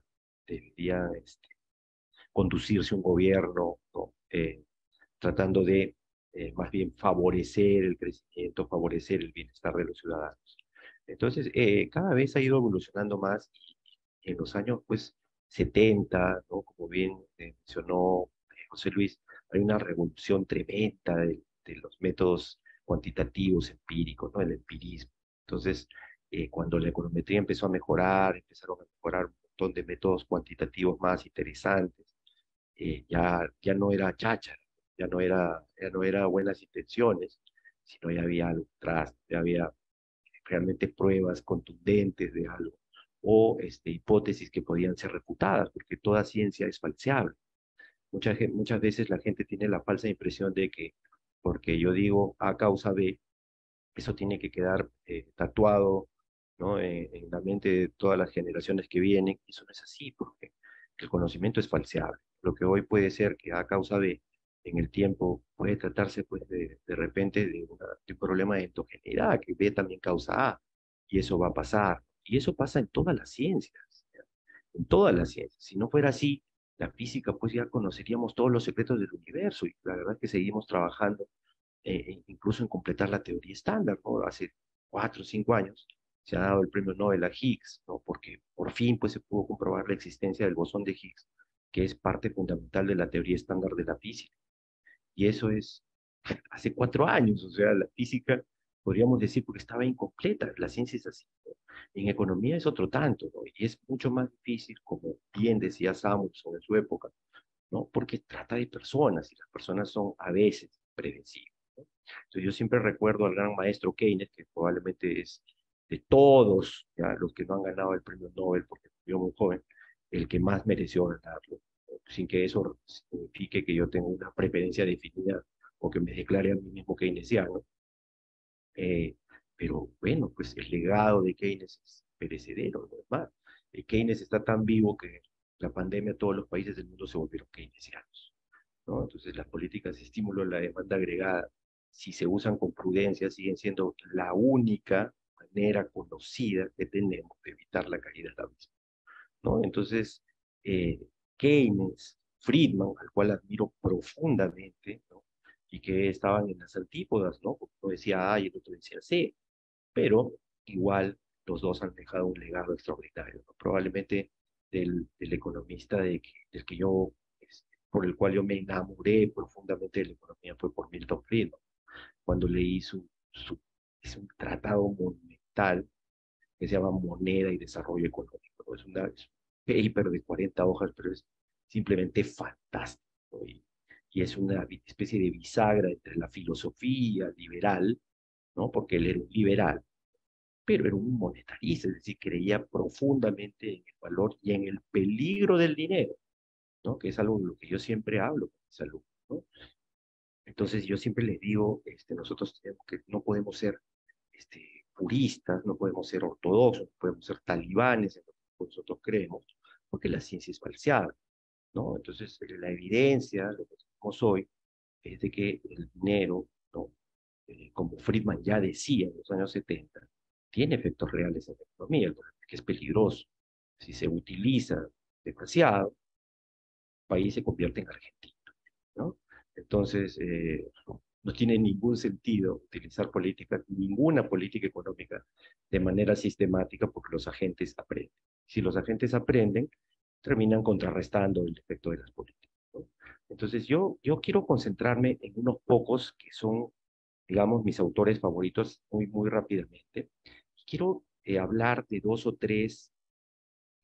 conducirse un gobierno, ¿no? Tratando de más bien favorecer el crecimiento, favorecer el bienestar de los ciudadanos. Entonces, cada vez ha ido evolucionando más y en los años, pues, 70, ¿no? Como bien mencionó José Luis, hay una revolución tremenda de los métodos cuantitativos, empíricos, ¿no? El empirismo. Entonces, cuando la econometría empezó a mejorar, empezaron a mejorar un montón de métodos cuantitativos más interesantes, ya no era cháchara, ya no era buenas intenciones, sino ya había algo atrás, ya había realmente pruebas contundentes de algo, o hipótesis que podían ser refutadas, porque toda ciencia es falseable. Muchas veces la gente tiene la falsa impresión de que porque yo digo A causa B, eso tiene que quedar tatuado, ¿no? En la mente de todas las generaciones que vienen. Eso no es así, porque el conocimiento es falseable. Lo que hoy puede ser que A causa B, en el tiempo puede tratarse pues, de repente de un problema de endogeneidad, que B también causa A, y eso va a pasar. Y eso pasa en todas las ciencias, ¿ya? En todas las ciencias. Si no fuera así, la física, pues ya conoceríamos todos los secretos del universo, y la verdad es que seguimos trabajando incluso en completar la teoría estándar, ¿no? Hace 4 o 5 años se ha dado el premio Nobel a Higgs, ¿no? Porque por fin pues, se pudo comprobar la existencia del bosón de Higgs, que es parte fundamental de la teoría estándar de la física. Y eso es hace 4 años, o sea, la física, podríamos decir, porque estaba incompleta, la ciencia es así, ¿no? En economía es otro tanto, ¿no? Y es mucho más difícil, como bien decía Samuelson en su época, ¿no? Porque trata de personas y las personas son a veces predecibles, ¿no? Entonces yo siempre recuerdo al gran maestro Keynes, que probablemente es de todos, ¿ya? Los que no han ganado el premio Nobel, porque yo muy joven, el que más mereció ganarlo, ¿no? Sin que eso signifique que yo tenga una preferencia definida o que me declare a mí mismo keynesiano. Eh, pero bueno, pues el legado de Keynes es perecedero, ¿no? Es más, Keynes está tan vivo que la pandemia, todos los países del mundo se volvieron keynesianos, ¿no? Entonces las políticas de estímulo a la demanda agregada, si se usan con prudencia, siguen siendo la única manera conocida que tenemos de evitar la caída de la misma, ¿no? Entonces, eh, Keynes, Friedman, al cual admiro profundamente, ¿no? Y que estaban en las antípodas, ¿no? Uno decía A y el otro decía C, pero igual los dos han dejado un legado extraordinario, ¿no? Probablemente del economista del que yo, por el cual yo me enamoré profundamente de la economía fue por Milton Friedman, cuando leí es un tratado monumental que se llama Moneda y Desarrollo Económico, ¿no? Es un paper de 40 hojas, pero es simplemente fantástico, ¿no? Y es una especie de bisagra entre la filosofía liberal, ¿no? Porque él era un liberal, pero era un monetarista, es decir, creía profundamente en el valor y en el peligro del dinero, ¿no? Que es algo de lo que yo siempre hablo con mis alumnos, ¿no? Entonces yo siempre les digo, nosotros no podemos ser puristas, no podemos ser ortodoxos, no podemos ser talibanes en lo que nosotros creemos, porque la ciencia es falseada, ¿no? Entonces, la evidencia, lo que tenemos hoy, es de que el dinero, ¿no? Como Friedman ya decía en los años 70, tiene efectos reales en la economía, que es peligroso. Si se utiliza demasiado, el país se convierte en Argentina, ¿no? Entonces, no tiene ningún sentido utilizar ninguna política económica de manera sistemática porque los agentes aprenden. Si los agentes aprenden, terminan contrarrestando el efecto de las políticas, ¿no? Entonces, yo quiero concentrarme en unos pocos que son, digamos, mis autores favoritos muy rápidamente. Quiero hablar de dos o tres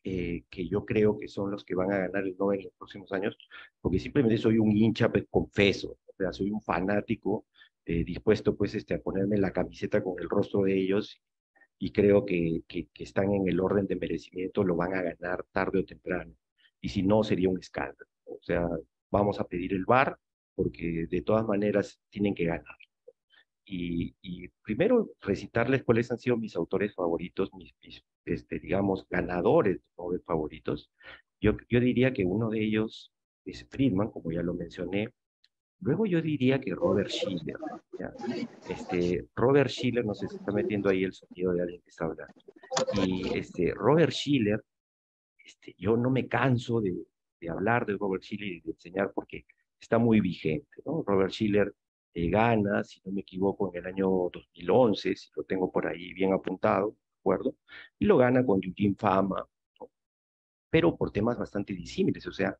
que yo creo que son los que van a ganar el Nobel en los próximos años, porque simplemente soy un hincha, pues, confeso, o sea, soy un fanático dispuesto pues a ponerme la camiseta con el rostro de ellos y creo que están en el orden de merecimiento, lo van a ganar tarde o temprano, y si no sería un escándalo, o sea, vamos a pedir el VAR porque de todas maneras tienen que ganar. Y primero recitarles cuáles han sido mis autores favoritos, digamos, ganadores de Nobel favoritos. Yo diría que uno de ellos es Friedman, como ya lo mencioné. Luego yo diría que Robert Schiller. ¿Ya? Robert Schiller, no sé, se está metiendo ahí el sonido de alguien que está hablando. Y Robert Schiller, yo no me canso de hablar de Robert Schiller y de enseñar porque está muy vigente, ¿no? Robert Schiller gana, si no me equivoco, en el año 2011, si lo tengo por ahí bien apuntado, ¿de acuerdo? Y lo gana con Eugene Fama, ¿no? Pero por temas bastante disímiles, o sea,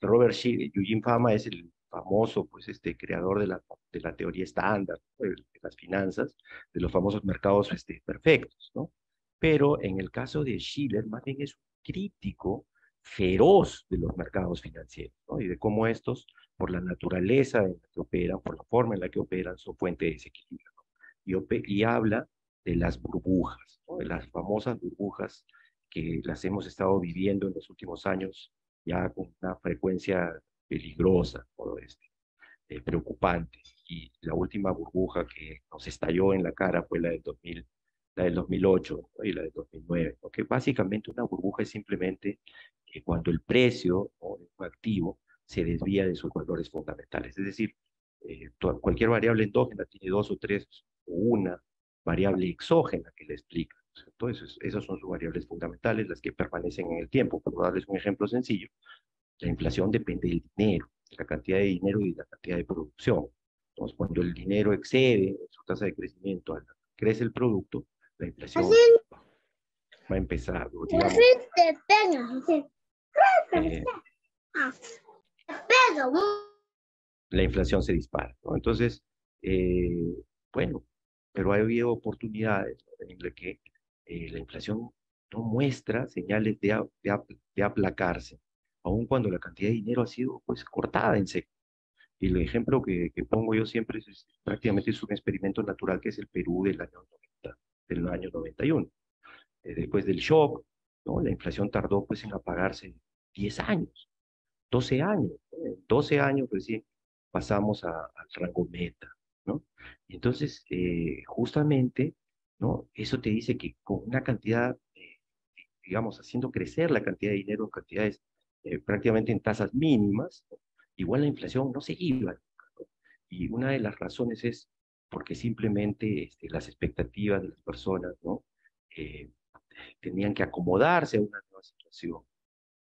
Eugene Fama es el famoso, pues, creador de la teoría estándar, ¿no? De las finanzas, de los famosos mercados perfectos, ¿no? Pero en el caso de Schiller, más bien es un crítico feroz de los mercados financieros, ¿no? Y de cómo estos, por la naturaleza en la que operan, por la forma en la que operan, son fuente de desequilibrio, ¿no? Y habla de las burbujas, ¿no? De las famosas burbujas que las hemos estado viviendo en los últimos años ya con una frecuencia peligrosa, ¿no? Preocupante. Y la última burbuja que nos estalló en la cara fue la del 2008, ¿no? Y la del 2009, ¿no? Que básicamente una burbuja es simplemente cuando el precio, ¿no?, de un activo se desvía de sus valores fundamentales. Es decir, cualquier variable endógena tiene dos o tres o una variable exógena que le explica. Entonces, esas son sus variables fundamentales, las que permanecen en el tiempo. Por darles un ejemplo sencillo, la inflación depende del dinero, de la cantidad de dinero y de la cantidad de producción. Entonces, cuando el dinero excede su tasa de crecimiento, crece el producto, la inflación va a empezar, digamos, la inflación se dispara, ¿no? Entonces, bueno, pero ha habido oportunidades, ¿no?, en las que la inflación no muestra señales de aplacarse, aun cuando la cantidad de dinero ha sido, pues, cortada en seco. Y el ejemplo que pongo yo siempre prácticamente es un experimento natural que es el Perú del año 91. Después del shock, ¿no? La inflación tardó pues en apagarse 10 años, 12 años, ¿no? En 12 años recién pasamos al rango meta, ¿no? Y entonces, justamente, ¿no? Eso te dice que con una cantidad, digamos, haciendo crecer la cantidad de dinero en cantidades prácticamente en tasas mínimas, ¿no?, igual la inflación no se iba, ¿no? Y una de las razones es porque simplemente las expectativas de las personas, ¿no?, Eh, tenían que acomodarse a una nueva situación,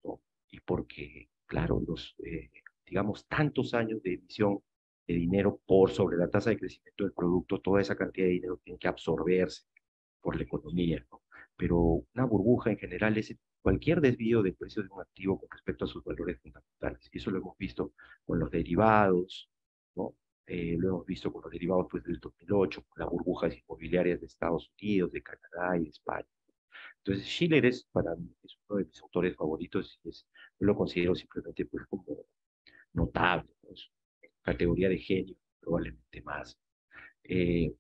¿no? Y porque, claro, digamos, tantos años de emisión de dinero por sobre la tasa de crecimiento del producto, toda esa cantidad de dinero tiene que absorberse por la economía, ¿no? Pero una burbuja en general es cualquier desvío del precio de un activo con respecto a sus valores fundamentales. Y eso lo hemos visto con los derivados, ¿no? Lo hemos visto con los derivados pues, del 2008, con las burbujas inmobiliarias de Estados Unidos, de Canadá y de España. Entonces, Schiller para mí es uno de mis autores favoritos y yo lo considero simplemente pues, como notable, ¿no? Es categoría de genio, probablemente más. Eh,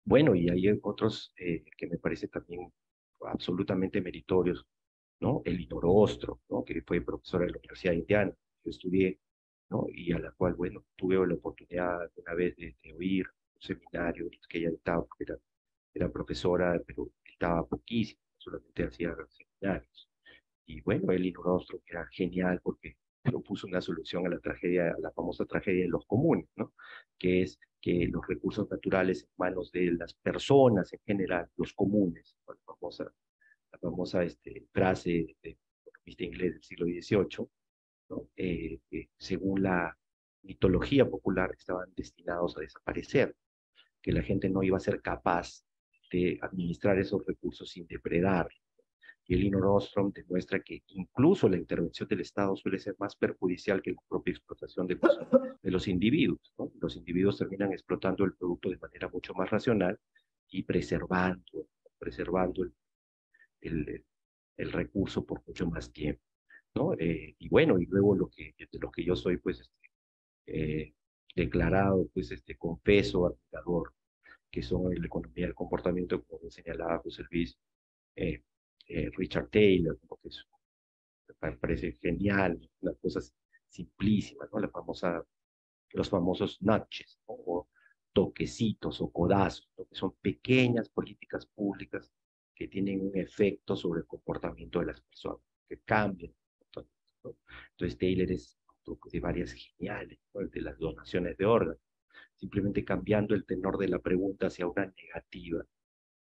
bueno, y hay otros que me parece también absolutamente meritorios, ¿no? Elinor Ostrom, ¿no?, que fue profesora de la Universidad de Indiana, yo estudié, ¿no?, y a la cual, bueno, tuve la oportunidad una vez de oír un seminario que ella dictaba, porque era era profesora, pero dictaba poquísimo, solamente hacía seminarios. Y bueno, Elinor Ostrom era genial porque propuso una solución a la tragedia, a la famosa tragedia de los comunes, ¿no? Que es que los recursos naturales en manos de las personas en general, los comunes, ¿no? La famosa frase de economista inglés del siglo XVIII, ¿no? Que según la mitología popular estaban destinados a desaparecer, que la gente no iba a ser capaz de administrar esos recursos sin depredar. Y Elinor Ostrom demuestra que incluso la intervención del Estado suele ser más perjudicial que la propia explotación de los individuos, ¿no? Los individuos terminan explotando el producto de manera mucho más racional y preservando el recurso por mucho más tiempo, ¿no? Y bueno, y luego de lo que yo soy, pues, eh, declarado, pues, confeso, admirador, que son la economía del comportamiento, como me señalaba José Luis, eh, Richard Taylor, ¿no? Que me parece genial, unas cosas simplísimas, ¿no? Los famosos nudges, ¿no? O toquecitos o codazos, ¿no? Que son pequeñas políticas públicas que tienen un efecto sobre el comportamiento de las personas, que cambian el comportamiento, ¿no? Entonces Taylor es autor de varias geniales, ¿no? De las donaciones de órganos, simplemente cambiando el tenor de la pregunta hacia una negativa.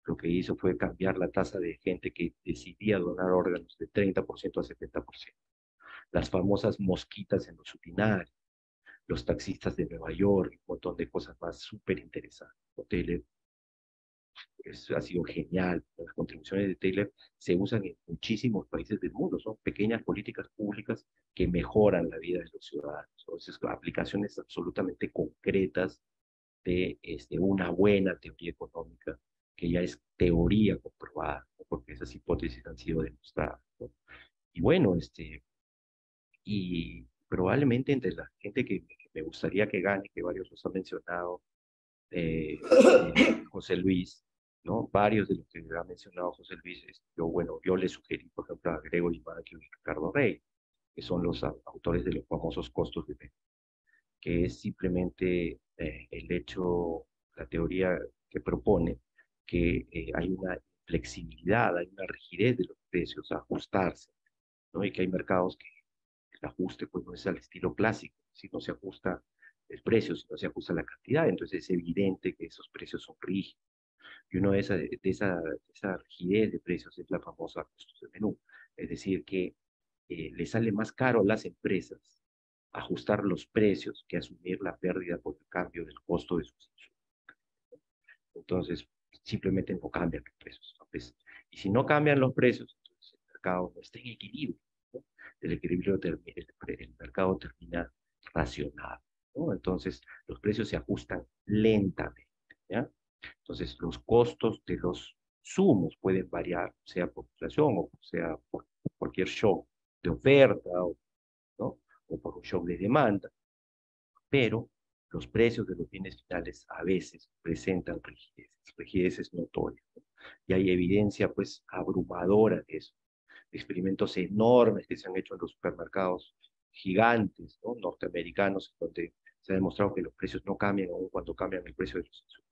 Lo que hizo fue cambiar la tasa de gente que decidía donar órganos de 30% a 70%. Las famosas mosquitas en los urinarios, los taxistas de Nueva York, un montón de cosas más súper interesantes. Taylor ha sido genial. Las contribuciones de Taylor se usan en muchísimos países del mundo. Son pequeñas políticas públicas que mejoran la vida de los ciudadanos. Entonces, aplicaciones absolutamente concretas de una buena teoría económica, que ya es teoría comprobada, ¿no? Porque esas hipótesis han sido demostradas, ¿no? Y bueno, y probablemente entre la gente que me gustaría que gane, que varios los han mencionado, José Luis, ¿no? Varios de los que ha mencionado José Luis, yo le sugerí, por ejemplo, a Gregory Bankio y Ricardo Rey, que son los autores de los famosos costos de Penn, que es simplemente el hecho, la teoría que propone que hay una flexibilidad, hay una rigidez de los precios a ajustarse, ¿no? Y que hay mercados que el ajuste pues no es al estilo clásico, si no se ajusta el precio, si no se ajusta la cantidad, entonces es evidente que esos precios son rígidos. Y uno de esa rigidez de precios es la famosa costos de menú, es decir, que le sale más caro a las empresas ajustar los precios que asumir la pérdida por el cambio del costo de sus insumos. Entonces, simplemente no cambian los precios, ¿no? Pues, y si no cambian los precios, entonces el mercado no está en equilibrio, ¿no? El mercado termina racionado, ¿no? Entonces, los precios se ajustan lentamente, ¿ya? Entonces, los costos de los insumos pueden variar, sea por inflación o sea por cualquier shock de oferta, ¿no? O por un shock de demanda, pero los precios de los bienes finales a veces presentan rigideces notorias, ¿no? Y hay evidencia pues abrumadora de eso, experimentos enormes que se han hecho en los supermercados gigantes, ¿no? Norteamericanos, donde se ha demostrado que los precios no cambian aun cuando cambian el precio de los insumos,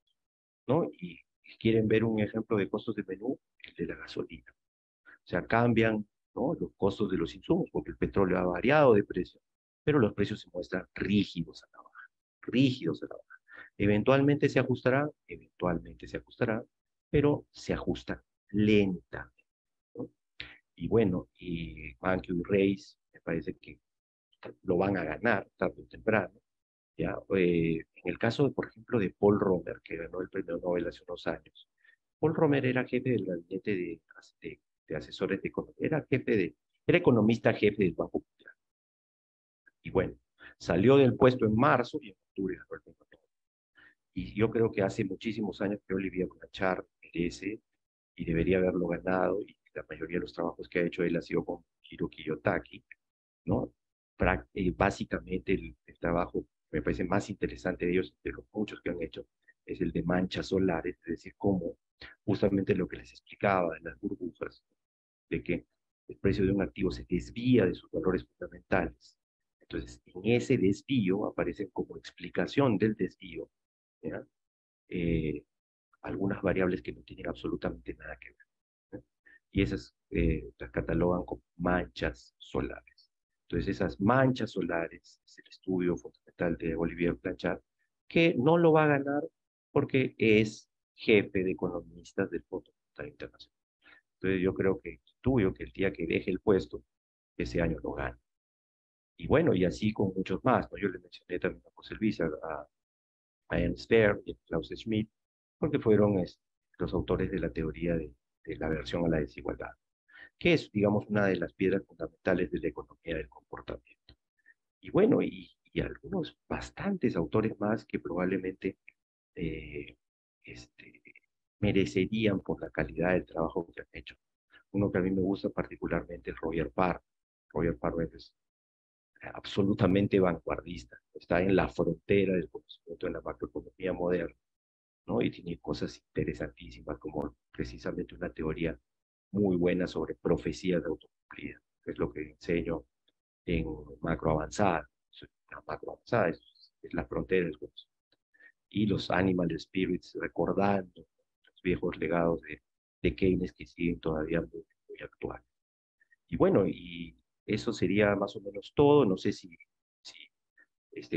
¿no? Y quieren ver un ejemplo de costos de menú, el de la gasolina. O sea, cambian, ¿no? Los costos de los insumos, porque el petróleo ha variado de precio, pero los precios se muestran rígidos a la baja, rígidos a la baja. Eventualmente se ajustará, pero se ajustan lentamente, ¿no? Y bueno, y Bankio y Reis me parece que lo van a ganar tarde o temprano, ¿ya? En el caso, por ejemplo, de Paul Romer, que ganó el premio Nobel hace unos años. Paul Romer era jefe del gabinete de asesores de economía, era economista jefe del Banco Mundial. Y bueno, salió del puesto en marzo y en octubre ganó el premio Nobel. Y yo creo que hace muchísimos años que Olivier Blanchard merece y debería haberlo ganado, y la mayoría de los trabajos que ha hecho él ha sido con Hiro Kiyotaki, ¿no? Básicamente el trabajo me parece más interesante de ellos, de los muchos que han hecho, es el de manchas solares, es decir, cómo justamente lo que les explicaba de las burbujas, de que el precio de un activo se desvía de sus valores fundamentales. Entonces, en ese desvío aparecen como explicación del desvío, ¿ya? algunas variables que no tienen absolutamente nada que ver, ¿no? Y esas las catalogan como manchas solares. Entonces, esas manchas solares es el estudio fundamental de Olivier Blanchard, que no lo va a ganar porque es jefe de economistas del Fondo Monetario Internacional. Entonces, yo creo que intuyo que el día que deje el puesto, ese año lo gana. Y bueno, y así con muchos más, ¿no? Yo le mencioné también a José Luis, a Ernst Stern y a Klaus Schmidt, porque fueron los autores de la teoría de la aversión a la desigualdad, que es, digamos, una de las piedras fundamentales de la economía del comportamiento. Y bueno, y algunos, bastantes autores más que probablemente eh, este, merecerían por la calidad del trabajo que han hecho. Uno que a mí me gusta particularmente es Roger Parr. Roger Parr es absolutamente vanguardista, está en la frontera del conocimiento de la macroeconomía moderna, ¿no? Y tiene cosas interesantísimas como precisamente una teoría muy buena sobre profecías de autocumplida, que es lo que enseño en macroavanzada. La macroavanzada es la frontera del conocimiento. Y los animal spirits recordando los viejos legados de Keynes que siguen todavía muy, muy actuales. Y bueno, y eso sería más o menos todo. No sé si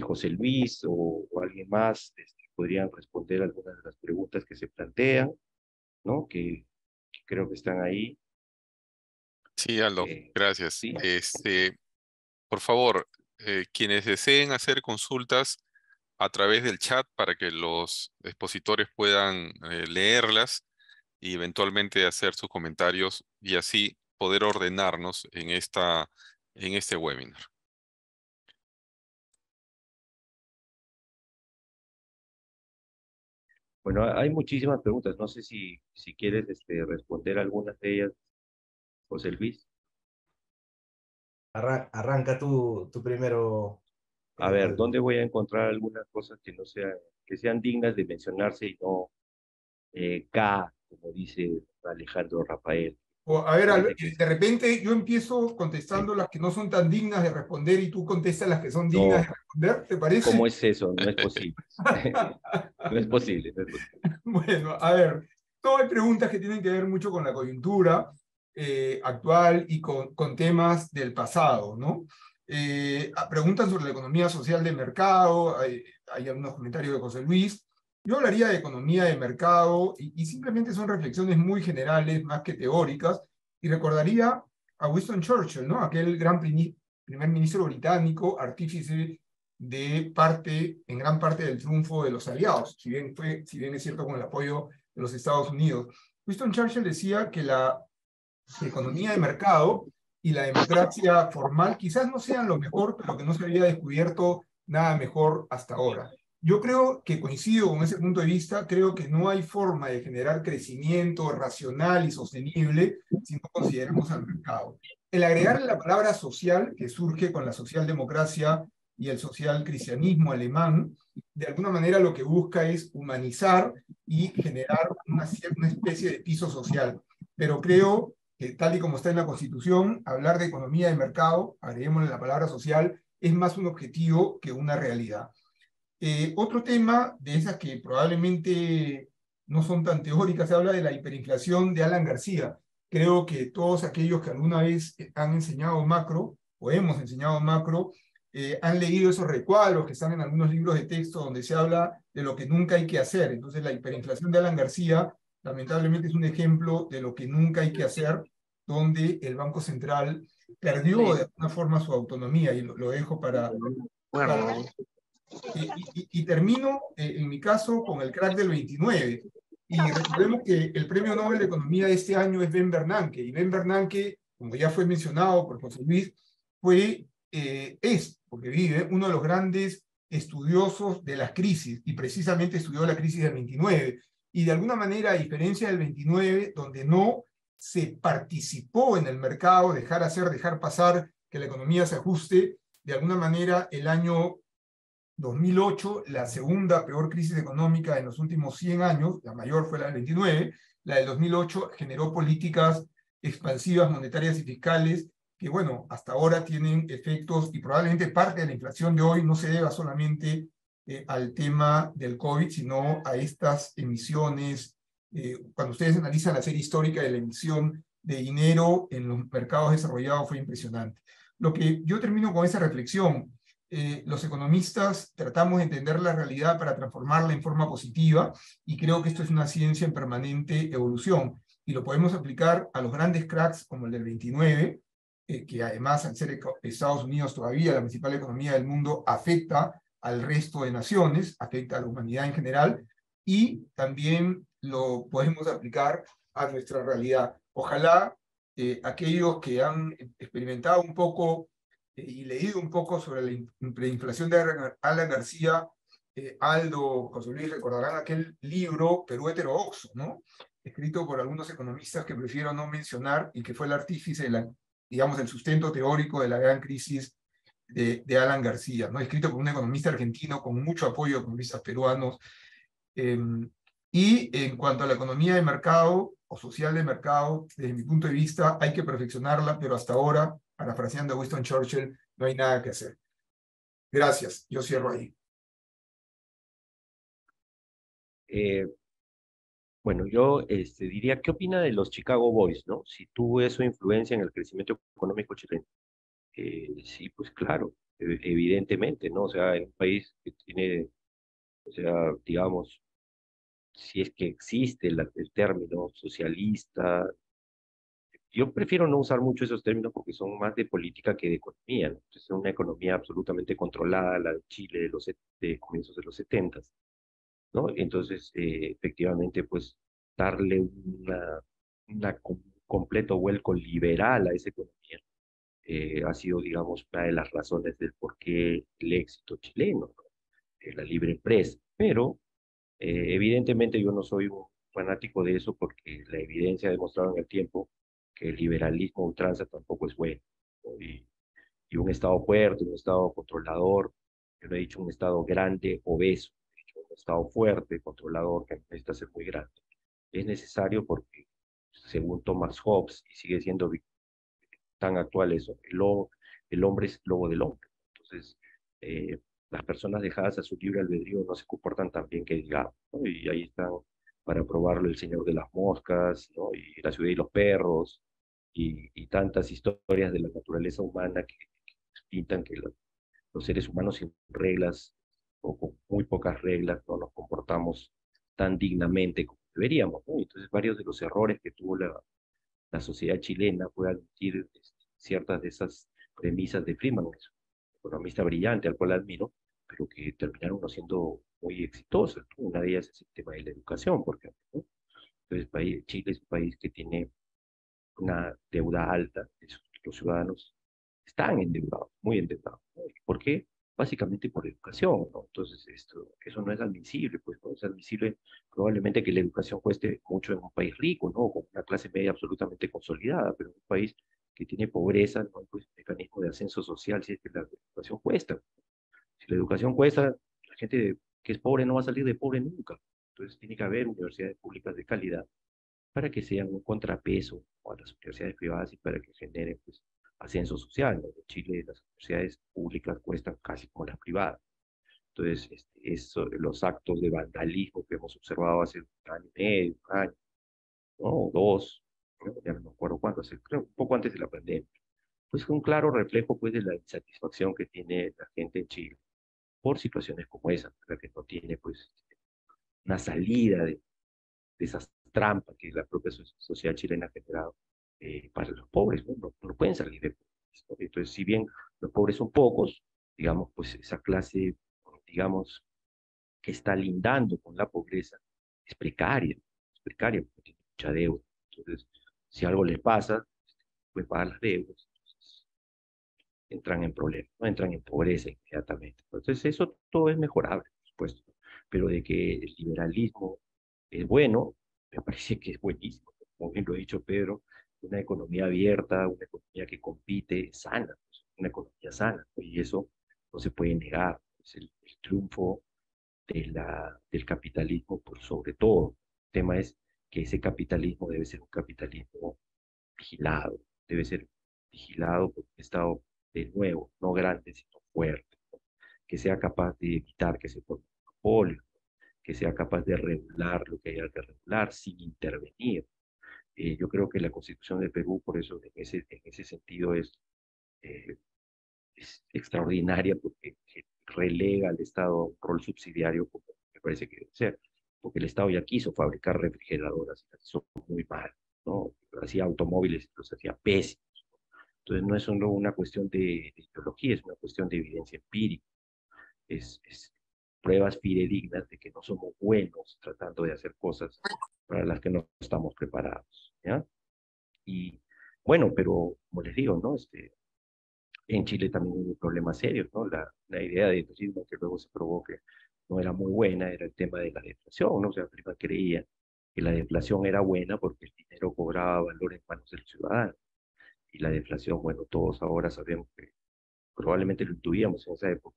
José Luis o alguien más podrían responder algunas de las preguntas que se plantean, ¿no? Que creo que están ahí. Sí, Aldo, gracias. Sí. Por favor, quienes deseen hacer consultas a través del chat para que los expositores puedan leerlas y eventualmente hacer sus comentarios y así poder ordenarnos en este webinar. Bueno, hay muchísimas preguntas. No sé si quieres responder algunas de ellas, José Luis. Arranca tú primero. A ver, ¿dónde voy a encontrar algunas cosas que no sean, que sean dignas de mencionarse y no como dice Alejandro Rafael? O, a ver, Parece que de repente yo empiezo contestando las que no son tan dignas de responder y tú contestas las que son dignas de no, responder, ¿te parece? ¿cómo es eso? No es posible. No es posible, no es posible. Bueno, a ver, no hay preguntas que tienen que ver mucho con la coyuntura actual y con temas del pasado, ¿no? Preguntan sobre la economía social de mercado, hay algunos comentarios de José Luis. Yo hablaría de economía de mercado y simplemente son reflexiones muy generales, más que teóricas, y recordaría a Winston Churchill, ¿no? Aquel gran primer ministro británico, artífice en gran parte del triunfo de los aliados, si bien es cierto con el apoyo de los Estados Unidos. Winston Churchill decía que la economía de mercado y la democracia formal quizás no sean lo mejor, pero que no se había descubierto nada mejor hasta ahora. Yo creo que coincido con ese punto de vista, creo que no hay forma de generar crecimiento racional y sostenible si no consideramos al mercado. El agregarle la palabra social, que surge con la socialdemocracia y el social cristianismo alemán, de alguna manera lo que busca es humanizar y generar una especie de piso social. Pero creo que tal y como está en la Constitución, hablar de economía de mercado, agreguémosle la palabra social, es más un objetivo que una realidad. Otro tema de esas que probablemente no son tan teóricas, se habla de la hiperinflación de Alan García. Creo que todos aquellos que alguna vez han enseñado macro, o hemos enseñado macro, han leído esos recuadros que están en algunos libros de texto donde se habla de lo que nunca hay que hacer. Entonces la hiperinflación de Alan García lamentablemente es un ejemplo de lo que nunca hay que hacer, donde el Banco Central perdió de alguna forma su autonomía, y lo dejo para y termino, en mi caso, con el crack del 29. Y recordemos que el premio Nobel de Economía de este año es Ben Bernanke. Y Ben Bernanke, como ya fue mencionado por José Luis, porque vive, uno de los grandes estudiosos de las crisis, y precisamente estudió la crisis del 29. Y de alguna manera, a diferencia del 29, donde no se participó en el mercado, dejar hacer, dejar pasar, que la economía se ajuste, de alguna manera el año 2008, la segunda peor crisis económica en los últimos 100 años, la mayor fue la del 29, la del 2008 generó políticas expansivas monetarias y fiscales que, bueno, hasta ahora tienen efectos y probablemente parte de la inflación de hoy no se deba solamente al tema del COVID, sino a estas emisiones. Cuando ustedes analizan la serie histórica de la emisión de dinero en los mercados desarrollados fue impresionante. Lo que yo termino con esa reflexión, los economistas tratamos de entender la realidad para transformarla en forma positiva y creo que esto es una ciencia en permanente evolución y lo podemos aplicar a los grandes cracks como el del 29, que además al ser Estados Unidos todavía la principal economía del mundo afecta al resto de naciones, afecta a la humanidad en general y también lo podemos aplicar a nuestra realidad. Ojalá aquellos que han experimentado un poco y leído un poco sobre la inflación de Alan García, Aldo, José Luis, recordarán aquel libro Perú heterodoxo, ¿no? Escrito por algunos economistas que prefiero no mencionar y que fue el artífice, digamos, el sustento teórico de la gran crisis de Alan García, ¿no? Escrito por un economista argentino con mucho apoyo de economistas peruanos. Y en cuanto a la economía de mercado o social de mercado, desde mi punto de vista, hay que perfeccionarla, pero hasta ahora, parafraseando a Winston Churchill, no hay nada que hacer. Gracias, yo cierro ahí. Bueno, yo diría, ¿qué opina de los Chicago Boys, no? Si tuvo eso influencia en el crecimiento económico chileno. Sí, pues claro, evidentemente, ¿no? O sea, en un país que tiene, o sea, digamos, si es que existe el término socialista, yo prefiero no usar mucho esos términos porque son más de política que de economía, ¿no? Entonces, es una economía absolutamente controlada, la de Chile de comienzos de los 70, ¿no? Entonces, efectivamente, pues darle un completo vuelco liberal a esa economía ha sido, digamos, una de las razones del por qué el éxito chileno, ¿no? La libre empresa. Pero, evidentemente, yo no soy un fanático de eso porque la evidencia ha demostrado en el tiempo que el liberalismo a ultranza tampoco es bueno, ¿no? Y un Estado fuerte, un Estado controlador, yo no he dicho un Estado grande, obeso, he dicho un Estado fuerte, controlador, que necesita ser muy grande. Es necesario porque, según Thomas Hobbes, y sigue siendo tan actual eso, el hombre es lobo del hombre. Entonces, las personas dejadas a su libre albedrío no se comportan tan bien que digamos, ¿no? Y ahí están para probarlo el Señor de las Moscas, ¿no? Y La Ciudad y los Perros, y tantas historias de la naturaleza humana que pintan que los seres humanos sin reglas o con muy pocas reglas no nos comportamos tan dignamente como deberíamos, ¿no? Entonces, varios de los errores que tuvo la sociedad chilena puede admitir ciertas de esas premisas de Friedman, es un economista brillante al cual admiro, pero que terminaron no siendo muy exitosas, ¿no? Una de ellas es el tema de la educación, por ejemplo, ¿no? Entonces, Chile es un país que tiene una deuda alta, los ciudadanos están endeudados, muy endeudados, ¿no? ¿Por qué? Básicamente por educación, ¿no? Entonces, eso no es admisible, pues no es admisible probablemente que la educación cueste mucho en un país rico, ¿no? Con una clase media absolutamente consolidada, pero en un país que tiene pobreza, no hay pues, mecanismo de ascenso social si es que la educación cuesta. Si la educación cuesta, la gente que es pobre no va a salir de pobre nunca. Entonces, tiene que haber universidades públicas de calidad para que sean un contrapeso a las universidades privadas y para que generen pues, ascenso social, ¿no? En Chile las universidades públicas cuestan casi como las privadas. Entonces, los actos de vandalismo que hemos observado hace un año y medio, un año, ¿no? O dos, ¿no? Ya no me acuerdo cuándo, creo, un poco antes de la pandemia, pues es un claro reflejo pues, de la insatisfacción que tiene la gente en Chile por situaciones como esa, la que no tiene pues una salida de esas trampas que la propia sociedad chilena ha generado para los pobres, ¿no? No pueden salir de pobres, ¿no? Entonces, si bien los pobres son pocos, digamos, pues esa clase, digamos, que está lindando con la pobreza, es precaria porque tiene mucha deuda. Entonces, si algo les pasa, pues pagar las deudas, entonces entran en problemas, no entran en pobreza inmediatamente. Entonces, eso todo es mejorable, por supuesto, pero de que el liberalismo es bueno, me parece que es buenísimo. Como bien lo ha dicho Pedro, una economía abierta, una economía que compite, sana, pues, una economía sana, pues, y eso no se puede negar. Es el triunfo del capitalismo por sobre todo. El tema es que ese capitalismo debe ser un capitalismo vigilado, debe ser vigilado por un Estado de nuevo, no grande, sino fuerte, ¿no? que sea capaz de evitar que se forme un monopolio, que sea capaz de regular lo que haya que regular sin intervenir. Yo creo que la Constitución de Perú, por eso en ese sentido eh, es extraordinaria, porque relega al Estado a un rol subsidiario, como me parece que debe ser, porque el Estado ya quiso fabricar refrigeradoras y las hizo muy mal, ¿no? Hacía automóviles y los hacía pésimos. Entonces no es solo una cuestión de ideología, es una cuestión de evidencia empírica, es pruebas fidedignas de que no somos buenos tratando de hacer cosas para las que no estamos preparados, ¿ya? Y bueno, pero como les digo, ¿no? En Chile también hubo problemas serios, ¿no? La idea de turismo que luego se probó que no era muy buena, era el tema de la deflación, ¿no? O sea, Prima creía que la deflación era buena porque el dinero cobraba valor en manos del ciudadano. Y la deflación, bueno, todos ahora sabemos que probablemente lo intuíamos en esa época,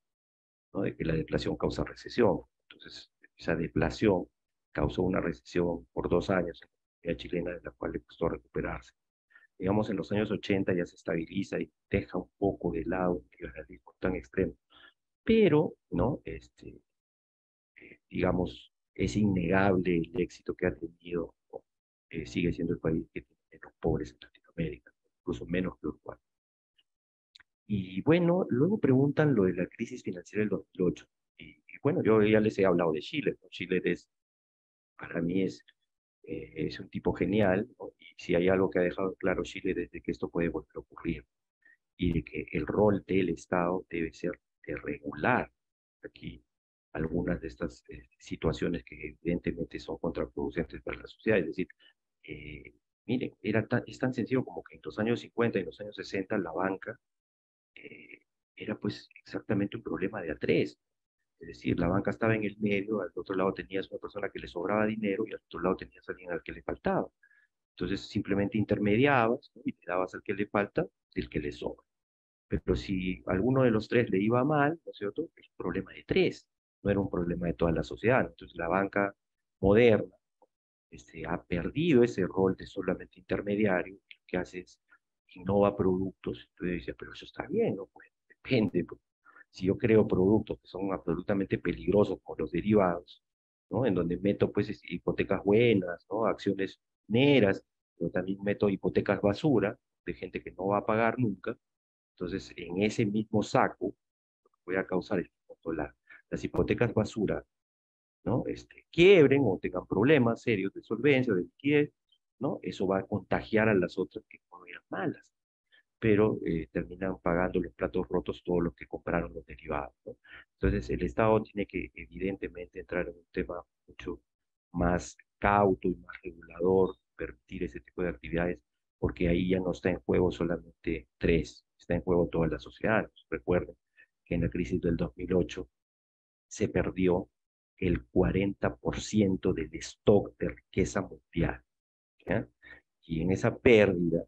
¿no? De que la deflación causa recesión. Entonces, esa deflación causó una recesión por 2 años en la economía chilena, de la cual le costó recuperarse. Digamos, en los años 80 ya se estabiliza y deja un poco de lado un liberalismo tan extremo. Pero, ¿no? Digamos, es innegable el éxito que ha tenido, ¿no? Sigue siendo el país que tiene menos pobres en Latinoamérica, incluso menos que Uruguay. Y bueno, luego preguntan lo de la crisis financiera del 2008. Y bueno, yo ya les he hablado de Chile, ¿no? Chile para mí es un tipo genial, ¿no? Y si hay algo que ha dejado claro Chile desde que esto puede volver a ocurrir, y de que el rol del Estado debe ser de regular aquí algunas de estas situaciones que evidentemente son contraproducentes para la sociedad. Es decir, eh, miren, es tan sencillo como que en los años 50 y en los años 60 la banca eh, era pues exactamente un problema de a tres. Es decir, la banca estaba en el medio, al otro lado tenías una persona que le sobraba dinero y al otro lado tenías a alguien al que le faltaba. Entonces simplemente intermediabas, ¿no? Y le dabas al que le falta y el que le sobra. Pero si alguno de los tres le iba mal, ¿no es cierto? Es un problema de tres, no era un problema de toda la sociedad. Entonces la banca moderna ha perdido ese rol de solamente intermediario, y lo que hace es innova productos. Entonces dice, pero eso está bien, ¿no? Pues depende. Pues. Si yo creo productos que son absolutamente peligrosos, como los derivados, ¿no? En donde meto pues hipotecas buenas, ¿no? Acciones mineras, pero también meto hipotecas basura de gente que no va a pagar nunca. Entonces, en ese mismo saco, voy a causar el cuando las hipotecas basura, ¿no? Quiebren o tengan problemas serios de solvencia, de liquidez, ¿no? Eso va a contagiar a las otras que no eran malas, pero terminan pagando los platos rotos todos los que compraron los derivados, ¿no? Entonces, el Estado tiene que evidentemente entrar en un tema mucho más cauto y más regulador, permitir ese tipo de actividades, porque ahí ya no está en juego solamente tres, está en juego toda la sociedad. Recuerden que en la crisis del 2008 se perdió el 40% del stock de riqueza mundial, ¿ya? Y en esa pérdida,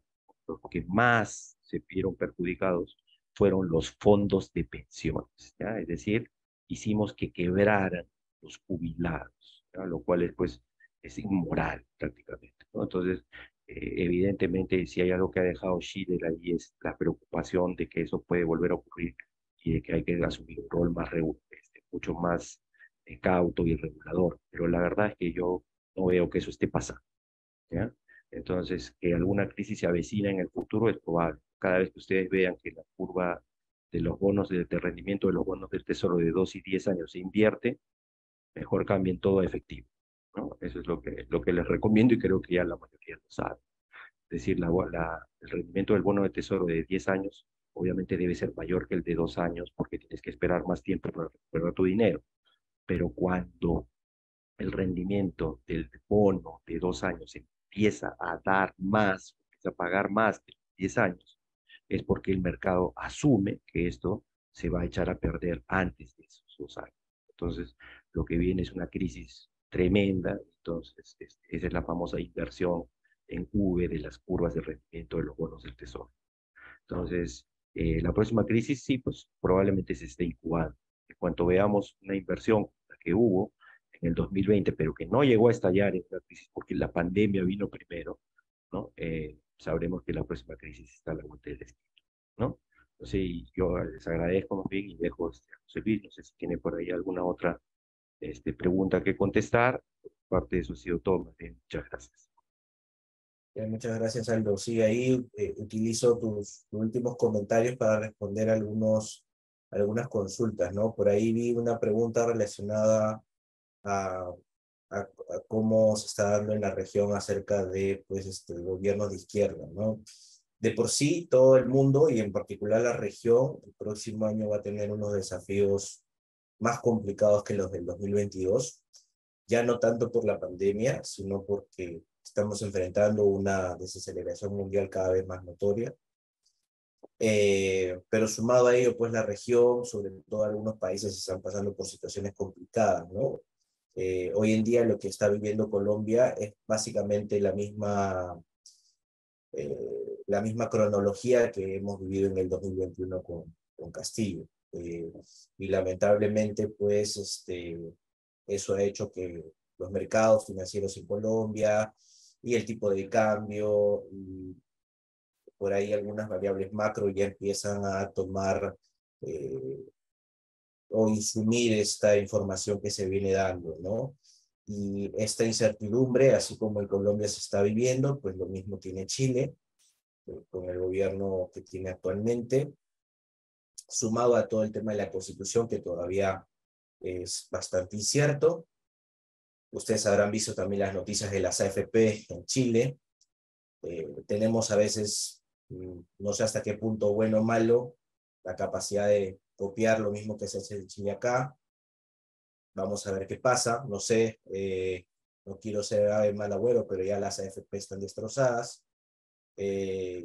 los que más se vieron perjudicados fueron los fondos de pensiones, ¿ya? Es decir, hicimos que quebraran los jubilados, ¿ya? Lo cual pues, es inmoral prácticamente, ¿no? Entonces, evidentemente, si hay algo que ha dejado Schiller ahí es la preocupación de que eso puede volver a ocurrir y de que hay que asumir un rol más mucho más cauto y regulador. Pero la verdad es que yo no veo que eso esté pasando, ¿ya? Entonces, que alguna crisis se avecina en el futuro es probable. Cada vez que ustedes vean que la curva de los bonos de rendimiento de los bonos del Tesoro de 2 y 10 años se invierte, mejor cambien todo a efectivo, ¿no? Eso es lo que les recomiendo y creo que ya la mayoría lo sabe. Es decir, el rendimiento del bono de Tesoro de 10 años obviamente debe ser mayor que el de 2 años porque tienes que esperar más tiempo para recuperar tu dinero. Pero cuando el rendimiento del bono de 2 años empieza a dar más, empieza a pagar más de 10 años, es porque el mercado asume que esto se va a echar a perder antes de esos 2 años. Entonces, lo que viene es una crisis tremenda. Entonces, esa es la famosa inversión en V de las curvas de rendimiento de los bonos del Tesoro. Entonces, la próxima crisis sí, pues probablemente se esté incubando. En cuanto veamos una inversión la que hubo en el 2020, pero que no llegó a estallar en una crisis porque la pandemia vino primero, ¿no? Sabremos que la próxima crisis está a la vuelta de la esquina, ¿no? Sí, yo les agradezco más bien y dejo a José Luis, no sé si tiene por ahí alguna otra pregunta que contestar. Parte de eso ha sido todo, más bien. Muchas gracias. Muchas gracias, Aldo. Sí, ahí utilizo tus últimos comentarios para responder algunas consultas, ¿no? Por ahí vi una pregunta relacionada a, a cómo se está dando en la región acerca de, pues, gobiernos de izquierda, ¿no? De por sí, todo el mundo, y en particular la región, el próximo año va a tener unos desafíos más complicados que los del 2022, ya no tanto por la pandemia, sino porque estamos enfrentando una desaceleración mundial cada vez más notoria. Pero sumado a ello, pues la región, sobre todo algunos países, están pasando por situaciones complicadas, ¿no? Hoy en día lo que está viviendo Colombia es básicamente la misma cronología que hemos vivido en el 2021 con Castillo. Y lamentablemente, pues, eso ha hecho que los mercados financieros en Colombia y el tipo de cambio y por ahí algunas variables macro ya empiezan a tomar o insumir esta información que se viene dando, ¿no? Y esta incertidumbre, así como en Colombia se está viviendo, pues lo mismo tiene Chile, con el gobierno que tiene actualmente, sumado a todo el tema de la Constitución, que todavía es bastante incierto. Ustedes habrán visto también las noticias de las AFP en Chile. Tenemos a veces, no sé hasta qué punto bueno o malo, la capacidad de copiar lo mismo que se hace en Chile acá. Vamos a ver qué pasa. No sé, no quiero ser ave mal agüero, pero ya las AFP están destrozadas.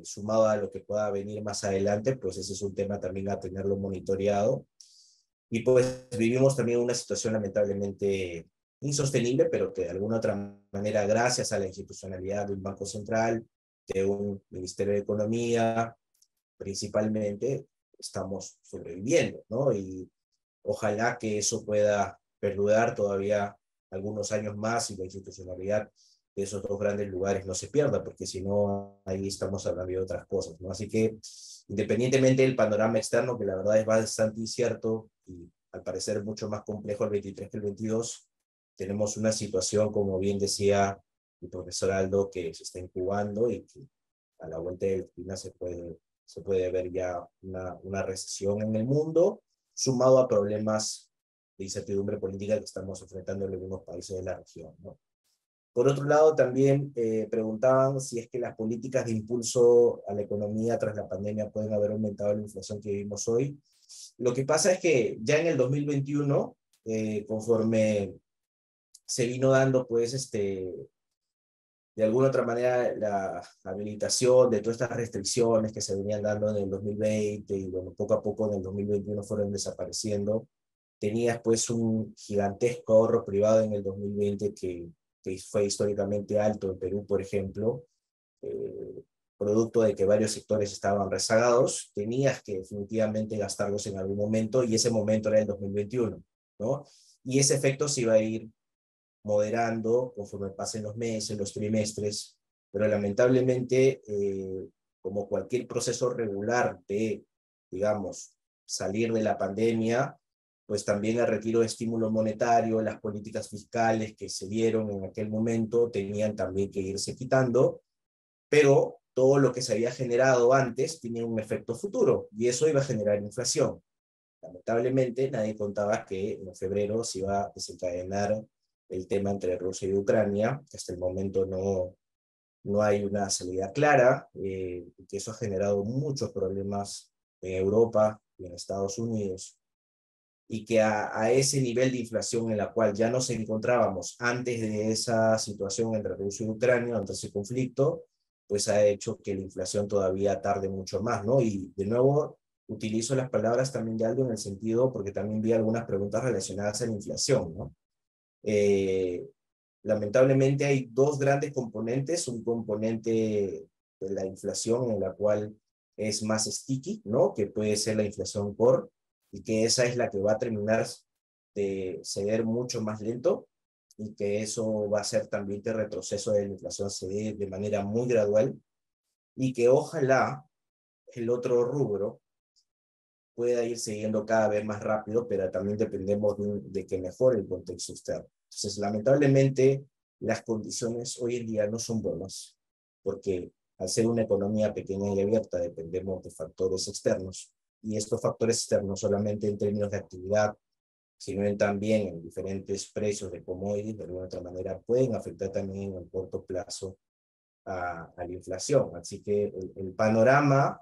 Sumado a lo que pueda venir más adelante, pues ese es un tema también a tenerlo monitoreado. Y pues vivimos también una situación lamentablemente insostenible, pero que de alguna otra manera, gracias a la institucionalidad de un Banco Central, de un Ministerio de Economía, principalmente, estamos sobreviviendo, ¿no? Y ojalá que eso pueda perdurar todavía algunos años más y la institucionalidad de esos dos grandes lugares no se pierda, porque si no, ahí estamos hablando de otras cosas, ¿no? Así que, independientemente del panorama externo, que la verdad es bastante incierto y al parecer mucho más complejo el 23 que el 22, tenemos una situación, como bien decía el profesor Aldo, que se está incubando y que a la vuelta de la esquina se puede ver ya una recesión en el mundo, sumado a problemas de incertidumbre política que estamos enfrentando en algunos países de la región, ¿no? Por otro lado, también preguntaban si es que las políticas de impulso a la economía tras la pandemia pueden haber aumentado la inflación que vivimos hoy. Lo que pasa es que ya en el 2021, conforme se vino dando, pues, de alguna otra manera, la habilitación de todas estas restricciones que se venían dando en el 2020 y bueno, poco a poco en el 2021 fueron desapareciendo. Tenías pues un gigantesco ahorro privado en el 2020 que fue históricamente alto en Perú, por ejemplo, eh, producto de que varios sectores estaban rezagados, tenías que definitivamente gastarlos en algún momento y ese momento era el 2021, ¿no? Y ese efecto se iba a ir moderando conforme pasen los meses, los trimestres, pero lamentablemente, como cualquier proceso regular de, digamos, salir de la pandemia, pues también el retiro de estímulo monetario, las políticas fiscales que se dieron en aquel momento tenían también que irse quitando, pero todo lo que se había generado antes tenía un efecto futuro y eso iba a generar inflación. Lamentablemente, nadie contaba que en febrero se iba a desencadenar el tema entre Rusia y Ucrania, que hasta el momento no hay una salida clara, que eso ha generado muchos problemas en Europa y en Estados Unidos, y que a ese nivel de inflación en la cual ya nos encontrábamos antes de esa situación entre Rusia y Ucrania, entre ese conflicto, pues ha hecho que la inflación todavía tarde mucho más, ¿no? Y de nuevo utilizo las palabras también de algo en el sentido, porque también vi algunas preguntas relacionadas a la inflación, ¿no? Eh, Lamentablemente hay dos grandes componentes, un componente de la inflación en la cual es más sticky, ¿no? Que puede ser la inflación core, y que esa es la que va a terminar de ceder mucho más lento, y que eso va a hacer también que el retroceso de la inflación se dé de manera muy gradual, y que ojalá el otro rubro, pueda ir siguiendo cada vez más rápido, pero también dependemos de que mejore el contexto externo. Entonces, lamentablemente, las condiciones hoy en día no son buenas, porque al ser una economía pequeña y abierta dependemos de factores externos, y estos factores externos solamente en términos de actividad, sino también en diferentes precios de commodities, de alguna otra manera, pueden afectar también en el corto plazo a la inflación. Así que el panorama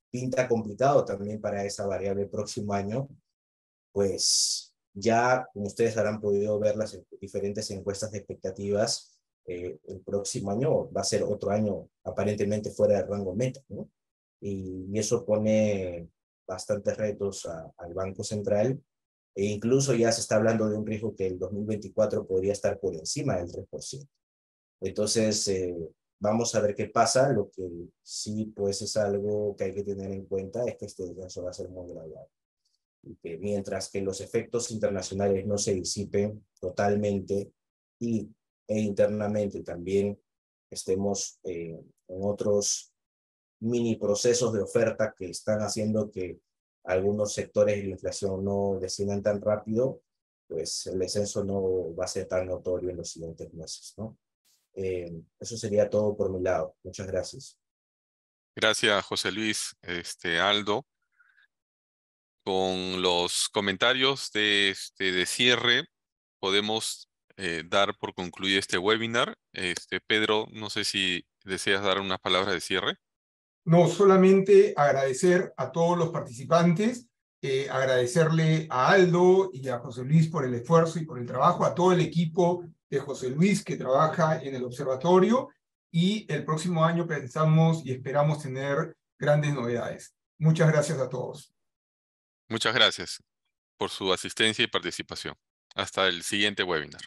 pinta complicado también para esa variable el próximo año, pues ya, como ustedes habrán podido ver las diferentes encuestas de expectativas, el próximo año va a ser otro año aparentemente fuera del rango meta, ¿no? Y eso pone bastantes retos al Banco Central, e incluso ya se está hablando de un riesgo que el 2024 podría estar por encima del 3%. Entonces, vamos a ver qué pasa. Lo que sí, pues, es algo que hay que tener en cuenta es que este descenso va a ser muy gradual. Y que mientras que los efectos internacionales no se disipen totalmente e internamente también estemos en otros mini procesos de oferta que están haciendo que algunos sectores de la inflación no desciendan tan rápido, pues el descenso no va a ser tan notorio en los siguientes meses, ¿no? Eso sería todo por mi lado. Muchas gracias. Gracias, José Luis. Aldo, con los comentarios de cierre, podemos dar por concluido este webinar. Pedro, no sé si deseas dar unas palabras de cierre. No, solamente agradecer a todos los participantes, agradecerle a Aldo y a José Luis por el esfuerzo y por el trabajo, a todo el equipo de José Luis que trabaja en el observatorio, y el próximo año pensamos y esperamos tener grandes novedades. Muchas gracias a todos. Muchas gracias por su asistencia y participación. Hasta el siguiente webinar.